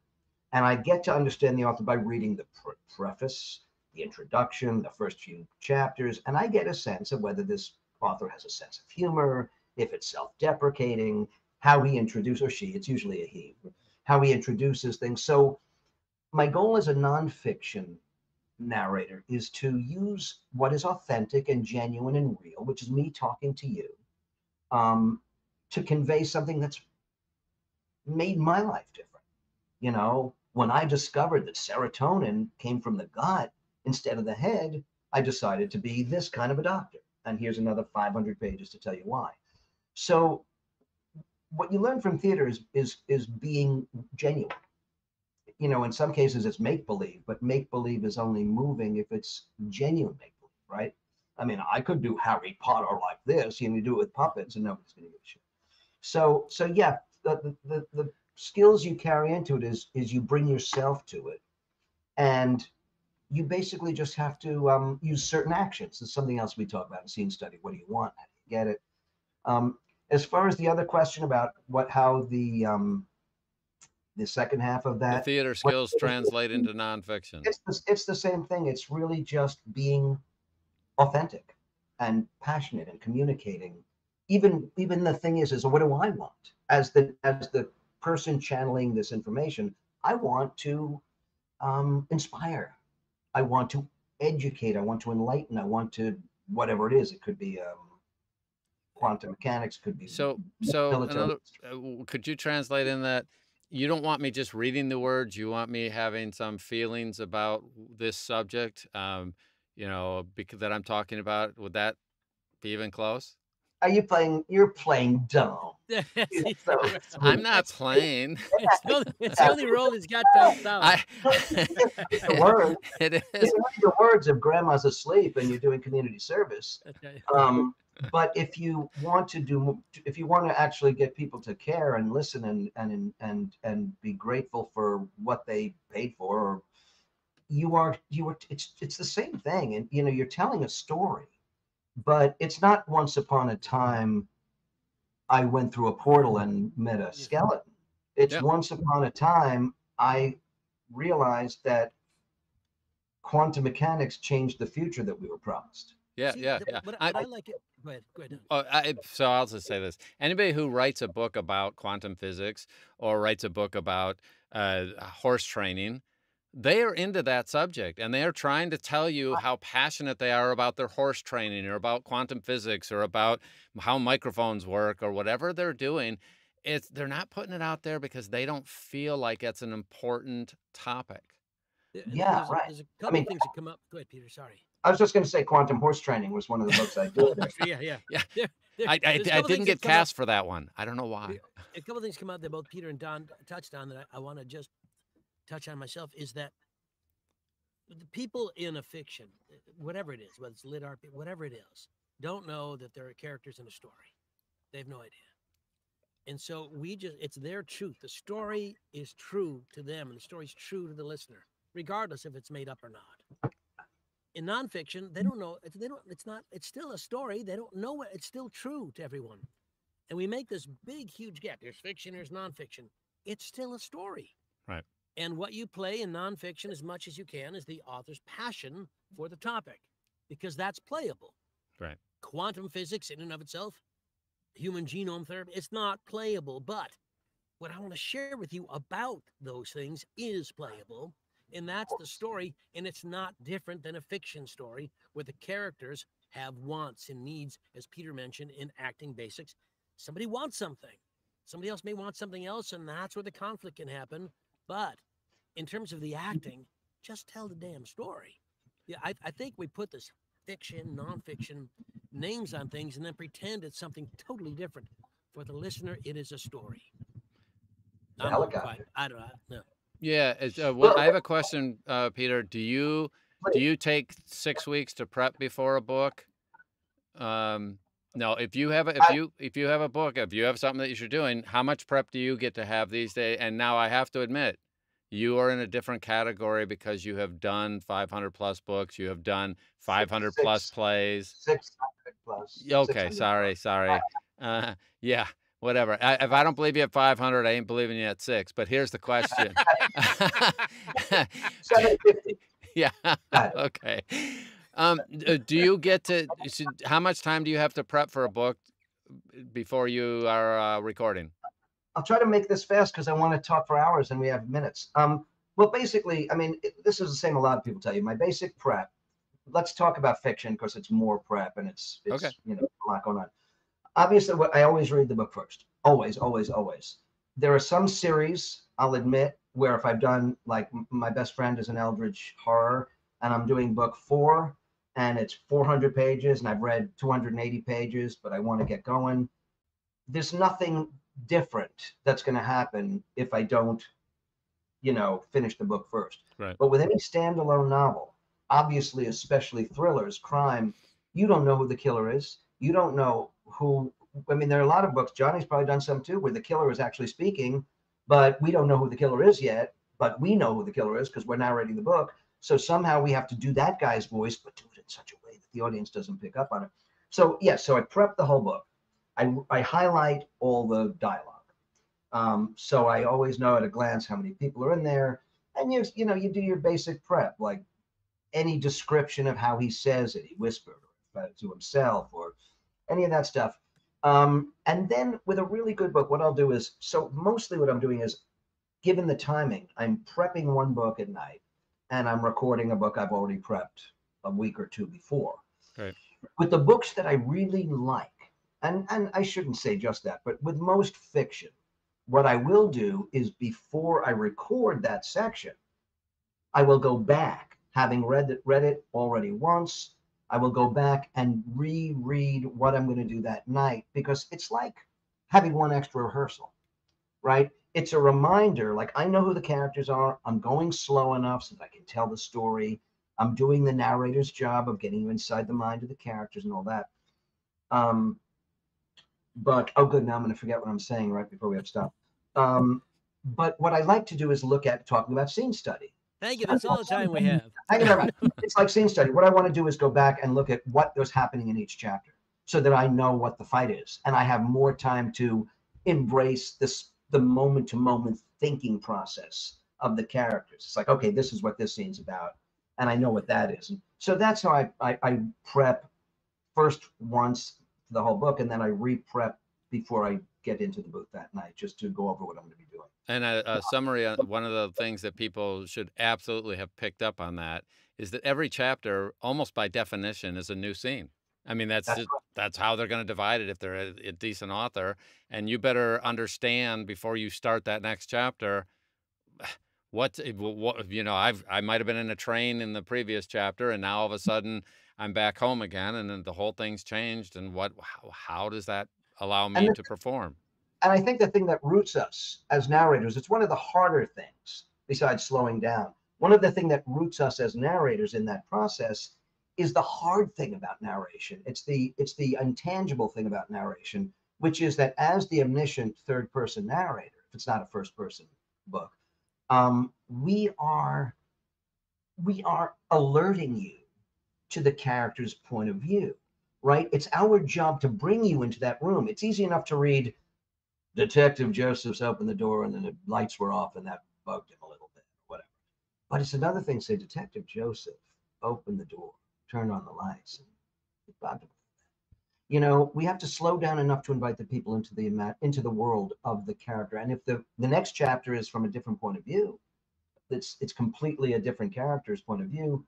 And I get to understand the author by reading the preface, the introduction, the first few chapters, and I get a sense of whether this author has a sense of humor, if it's self-deprecating, how he introduces, or she, it's usually a he, how he introduces things. So my goal as a nonfiction narrator is to use what is authentic and genuine and real, which is me talking to you, to convey something that's made my life different. When I discovered that serotonin came from the gut instead of the head, I decided to be this kind of a doctor. And here's another 500 pages to tell you why. So what you learn from theater is being genuine. In some cases it's make-believe, but make-believe is only moving if it's genuine make-believe, right? I mean, I could do Harry Potter like this, and you do it with puppets and nobody's going to give a shit. So yeah, the skills you carry into it is you bring yourself to it, and you basically just have to use certain actions. There's something else we talk about in scene study. What do you want? How do you get it? As far as the other question about how the second half of that, the theater skills translate into nonfiction. It's the same thing. It's really just being authentic and passionate and communicating. Even the thing is what do I want as the person channeling this information? I want to inspire. I want to educate. I want to enlighten. I want to whatever it is. It could be quantum mechanics. Could be could you translate in that you don't want me just reading the words? You want me having some feelings about this subject, because that I'm talking about. Would that be even close? Are you playing? You're playing dumb. I'm not playing. It's the only role he's got felt out. The word. It is. The words of grandma's asleep and you're doing community service. Okay. But if you want to actually get people to care and listen and be grateful for what they paid for, or it's the same thing. And you're telling a story. But it's not once upon a time I went through a portal and met a skeleton. It's once upon a time I realized that quantum mechanics changed the future that we were promised. Yeah, See, yeah, the, yeah. what I like it. Go ahead. Go ahead. Oh, so I'll just say this. Anybody who writes a book about quantum physics or writes a book about horse training, they are into that subject, and they are trying to tell you how passionate they are about their horse training or about quantum physics or about how microphones work or whatever they're doing. They're not putting it out there because they don't feel like it's an important topic. Yeah, right. There's a couple of things that come up. Go ahead, Peter. Sorry. I was just going to say Quantum Horse Training was one of the books I did. Yeah. Yeah. I didn't get cast for that one. I don't know why. A couple of things come out that both Peter and Don touched on that I want to just touch on myself is that the people in a fiction, whatever it is, whether it's lit art, whatever it is, don't know that there are characters in a story. They have no idea. And so it's their truth. The story is true to them, and the story is true to the listener, regardless if it's made up or not. In nonfiction, they don't know. It's still a story. They don't know it. It's still true to everyone. And we make this big, huge gap. There's fiction, there's nonfiction. It's still a story. Right. And what you play in nonfiction as much as you can is the author's passion for the topic, because that's playable. Right. Quantum physics in and of itself, human genome therapy, it's not playable. But what I want to share with you about those things is playable. And that's the story. And it's not different than a fiction story where the characters have wants and needs, as Peter mentioned, in acting basics. Somebody wants something. Somebody else may want something else, and that's where the conflict can happen. But in terms of the acting, just tell the damn story. Yeah, I think we put this fiction, nonfiction names on things and then pretend it's something totally different. For the listener, it is a story. I don't know. Yeah. Well, I have a question, Peter. Do you take 6 weeks to prep before a book? No. If you have a book, if you have something that you're doing, how much prep do you get to have these days? And now I have to admit, you are in a different category because you have done 500 plus books. You have done 500 plus plays. 600 plus. Okay. 600 sorry. Yeah. Whatever. If I don't believe you at 500, I ain't believing you at 6. But here's the question. 750. Yeah. Okay. Do you get to? How much time do you have to prep for a book before you are recording? I'll try to make this fast because I want to talk for hours and we have minutes. Well, basically, I mean, this is the same a lot of people tell you. My basic prep. Let's talk about fiction because it's more prep and it's okay. A lot going on. Obviously, I always read the book first. Always, always, always. There are some series, I'll admit, where if I've done, like, My Best Friend is an Eldritch Horror, and I'm doing book 4, and it's 400 pages, and I've read 280 pages, but I want to get going. There's nothing different that's going to happen if I don't, finish the book first. Right. But with any standalone novel, obviously, especially thrillers, crime, you don't know who the killer is. You don't know who. I mean, there are a lot of books. Johnny's probably done some too, where the killer is actually speaking, but we don't know who the killer is yet. But we know who the killer is because we're narrating the book. So somehow we have to do that guy's voice, but do it in such a way that the audience doesn't pick up on it. So yes, so I prep the whole book. I highlight all the dialogue. So I always know at a glance how many people are in there, and you do your basic prep, like any description of how he says it. He whispered to himself or any of that stuff. And then with a really good book, what I'll do is, so mostly what I'm doing is, given the timing, I'm prepping one book at night and I'm recording a book I've already prepped a week or two before. Right. With the books that I really like, and I shouldn't say just that, but with most fiction, what I will do is before I record that section, I will go back, having read it already once. I will go back and reread what I'm going to do that night, because it's like having one extra rehearsal, right? It's a reminder, like I know who the characters are. I'm going slow enough so that I can tell the story. I'm doing the narrator's job of getting you inside the mind of the characters and all that. But, oh, good, now I'm going to forget what I'm saying right before we have to stop. But what I like to do is look at talking about scene study. Thank you. That's all the time we have. Thank you very much. It's like scene study. What I want to do is go back and look at what was happening in each chapter so that I know what the fight is. And I have more time to embrace the moment-to-moment thinking process of the characters. It's like, okay, this is what this scene's about. And I know what that is. And so that's how I prep first once for the whole book, and then I re-prep before I get into the booth that night, just to go over what I'm going to be doing. And a summary on one of the things that people should absolutely have picked up on that is that every chapter, almost by definition, is a new scene. I mean, that's how they're going to divide it if they're a decent author. And you better understand before you start that next chapter what you know. I might have been in a train in the previous chapter, and now all of a sudden I'm back home again, and then the whole thing's changed. And how does that allow me to perform? And I think the thing that roots us as narrators, it's one of the harder things besides slowing down. One of the things that roots us as narrators in that process is the hard thing about narration. It's the intangible thing about narration, which is that as the omniscient third person narrator, if it's not a first person book, we are alerting you to the character's point of view, right? It's our job to bring you into that room. It's easy enough to read Detective Joseph's opened the door and then the lights were off and that bugged him a little bit, whatever. But it's another thing to say, Detective Joseph opened the door, turned on the lights, and it bugged him. You know, we have to slow down enough to invite the people into the world of the character. And if the next chapter is from a different point of view, it's completely a different character's point of view,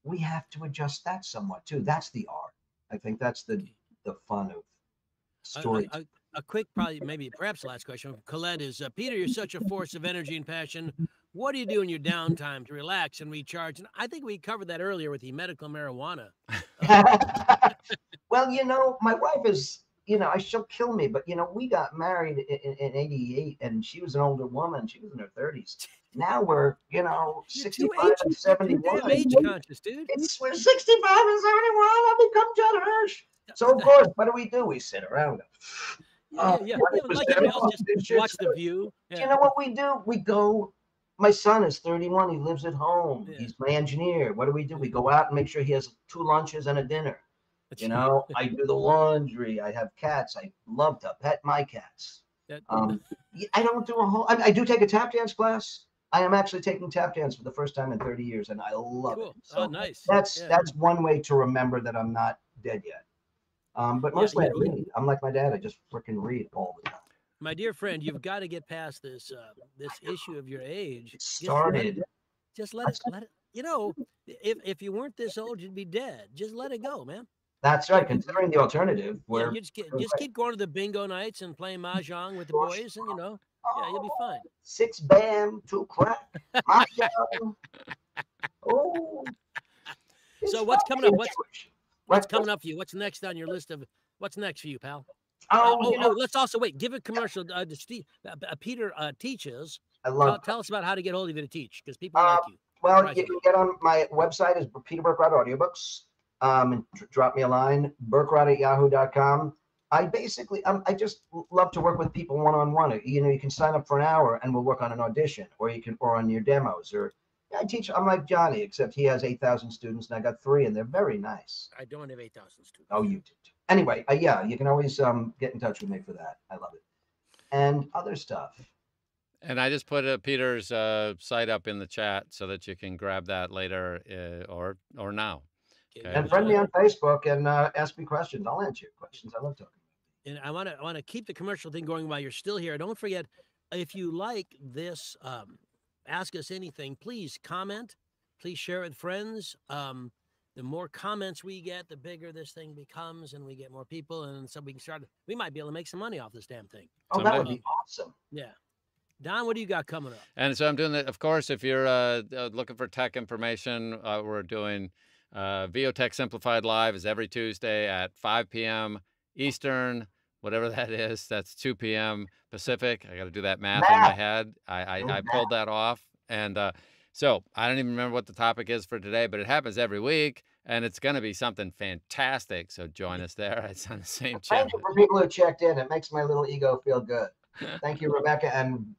we have to adjust that somewhat too. That's the art. I think that's the fun of story. A quick, perhaps last question from Colette is, Peter, you're such a force of energy and passion. What do you do in your downtime to relax and recharge? And I think we covered that earlier with the medical marijuana. Well, you know, my wife is, you know, she'll kill me, but, you know, we got married in 88 and she was an older woman. She was in her 30s. Now we're, you know, 65 and 71. You're age conscious, dude. We're 65 and 71. I become generous. So, of course, what do? We sit around. Like everybody else, just watch The View. Yeah. You know what we do? We go. My son is 31. He lives at home. Yeah. He's my engineer. What do? We go out and make sure he has 2 lunches and a dinner. You know, I do the laundry. I have cats. I love to pet my cats. I don't do a whole. I do take a tap dance class. I am actually taking tap dance for the first time in 30 years, and I love it. So nice. That's one way to remember that I'm not dead yet. But mostly I read. I'm like my dad. I just freaking read all the time. My dear friend, you've got to get past this issue of your age. It started. Just let it. You know, if you weren't this old, you'd be dead. Just let it go, man. That's right. Considering the alternative, where you just keep going to the bingo nights and playing mahjong with the boys, and you know, you'll be fine. 6 bam, 2 crack, mahjong. Oh. So what's coming up? What's coming up for you? What's next on your list of what's next for you, pal? Let's also give a commercial to Steve. Peter teaches. Tell us about how to get hold of you to teach, because people like you. Well, you can get on my website is Peter Berkrot Audiobooks. And drop me a line, berkrot@yahoo.com. I basically, I just love to work with people one-on-one. You know, you can sign up for an hour and we'll work on an audition, or on your demos. Or I teach. I'm like Johnny, except he has 8,000 students and I got 3, and they're very nice. I don't have 8,000 students. Oh, you do. Anyway, yeah, you can always get in touch with me for that. I love it, and other stuff. And I just put Peter's site up in the chat so that you can grab that later or now. Okay. And friend me on Facebook and ask me questions. I'll answer your questions. I love talking. And I want to keep the commercial thing going while you're still here. Don't forget, if you like this, ask us anything. Please comment. Please share it with friends. The more comments we get, the bigger this thing becomes, and we get more people, and so we can start. We might be able to make some money off this damn thing. Oh, that would be awesome. Yeah. Don, what do you got coming up? And so I'm doing that. Of course, if you're looking for tech information, we're doing. VO Tech Simplified-LIVE is every Tuesday at 5 p.m. Eastern, whatever that is. That's 2 p.m. Pacific. I got to do that math in my head. I pulled that off. And so I don't even remember what the topic is for today, but it happens every week, and it's going to be something fantastic. So join us there. It's on the same channel. Thank you for people who checked in. It makes my little ego feel good. Thank you, Rebecca and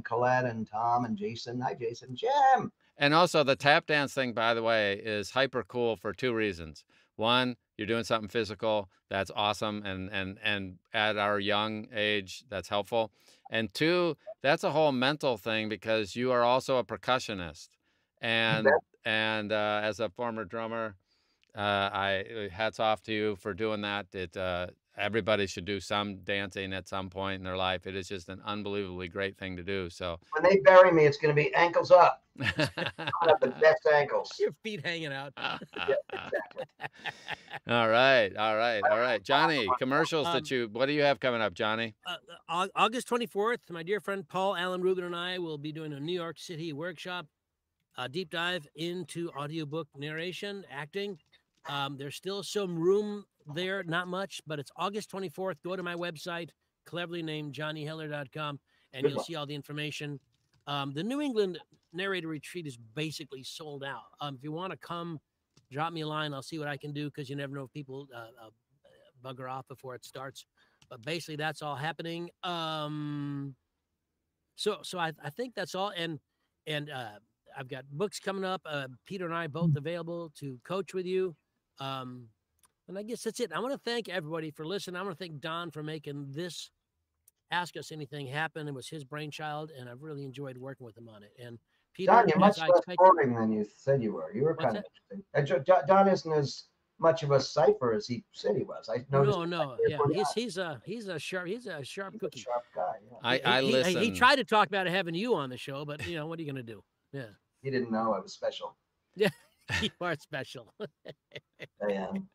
Colette and Tom and Jason. Hi, Jason. Jim. And also the tap dance thing, by the way, is hyper cool for 2 reasons. One, you're doing something physical. That's awesome. And at our young age, that's helpful. And 2, that's a whole mental thing because you are also a percussionist. And as a former drummer, Hats off to you for doing that. Everybody should do some dancing at some point in their life. It is just an unbelievably great thing to do. So When they bury me, it's going to be ankles up. I have the best ankles. Your feet hanging out. Yeah, exactly. All right. Johnny, commercials what do you have coming up, Johnny? August 24th, my dear friend Paul Allen Rubin and I will be doing a New York City workshop, a deep dive into audiobook narration, acting. There's still some room there, not much, but it's August 24th. Go to my website, cleverly named johnnyheller.com, and you'll see all the information. The New England Narrator Retreat is basically sold out. If you want to come, drop me a line. I'll see what I can do, because you never know if people bugger off before it starts. But basically, that's all happening. So I think that's all. And I've got books coming up. Peter and I both available to coach with you. And I guess that's it. I want to thank everybody for listening. I want to thank Don for making this Ask Us Anything happen. It was his brainchild, and I've really enjoyed working with him on it. And Peter, Don, you're much less boring than you said you were. You were kind of interesting. Don isn't as much of a cipher as he said he was. I noticed. No. Yeah, he's a sharp cookie. A sharp guy. Yeah. I listen. He tried to talk about having you on the show, but what are you going to do? Yeah. He didn't know I was special. Yeah, you are special. I am.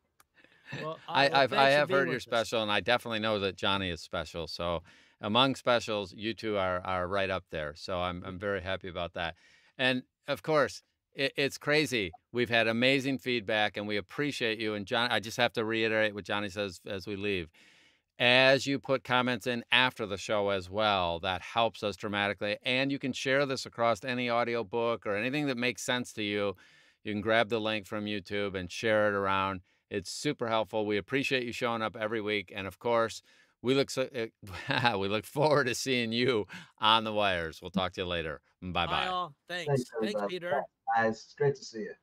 Well, I have heard you're special, and I definitely know that Johnny is special. So among specials, you two are right up there. So I'm very happy about that. And of course, it's crazy. We've had amazing feedback, and we appreciate you. And John, I just have to reiterate what Johnny says as we leave. As you put comments in after the show as well, that helps us dramatically. And you can share this across any audiobook or anything that makes sense to you. You can grab the link from YouTube and share it around. It's super helpful. We appreciate you showing up every week. And of course, we look forward to seeing you on the wires. We'll talk to you later. Bye-bye. Bye all. Thanks, Peter. Guys, it's great to see you.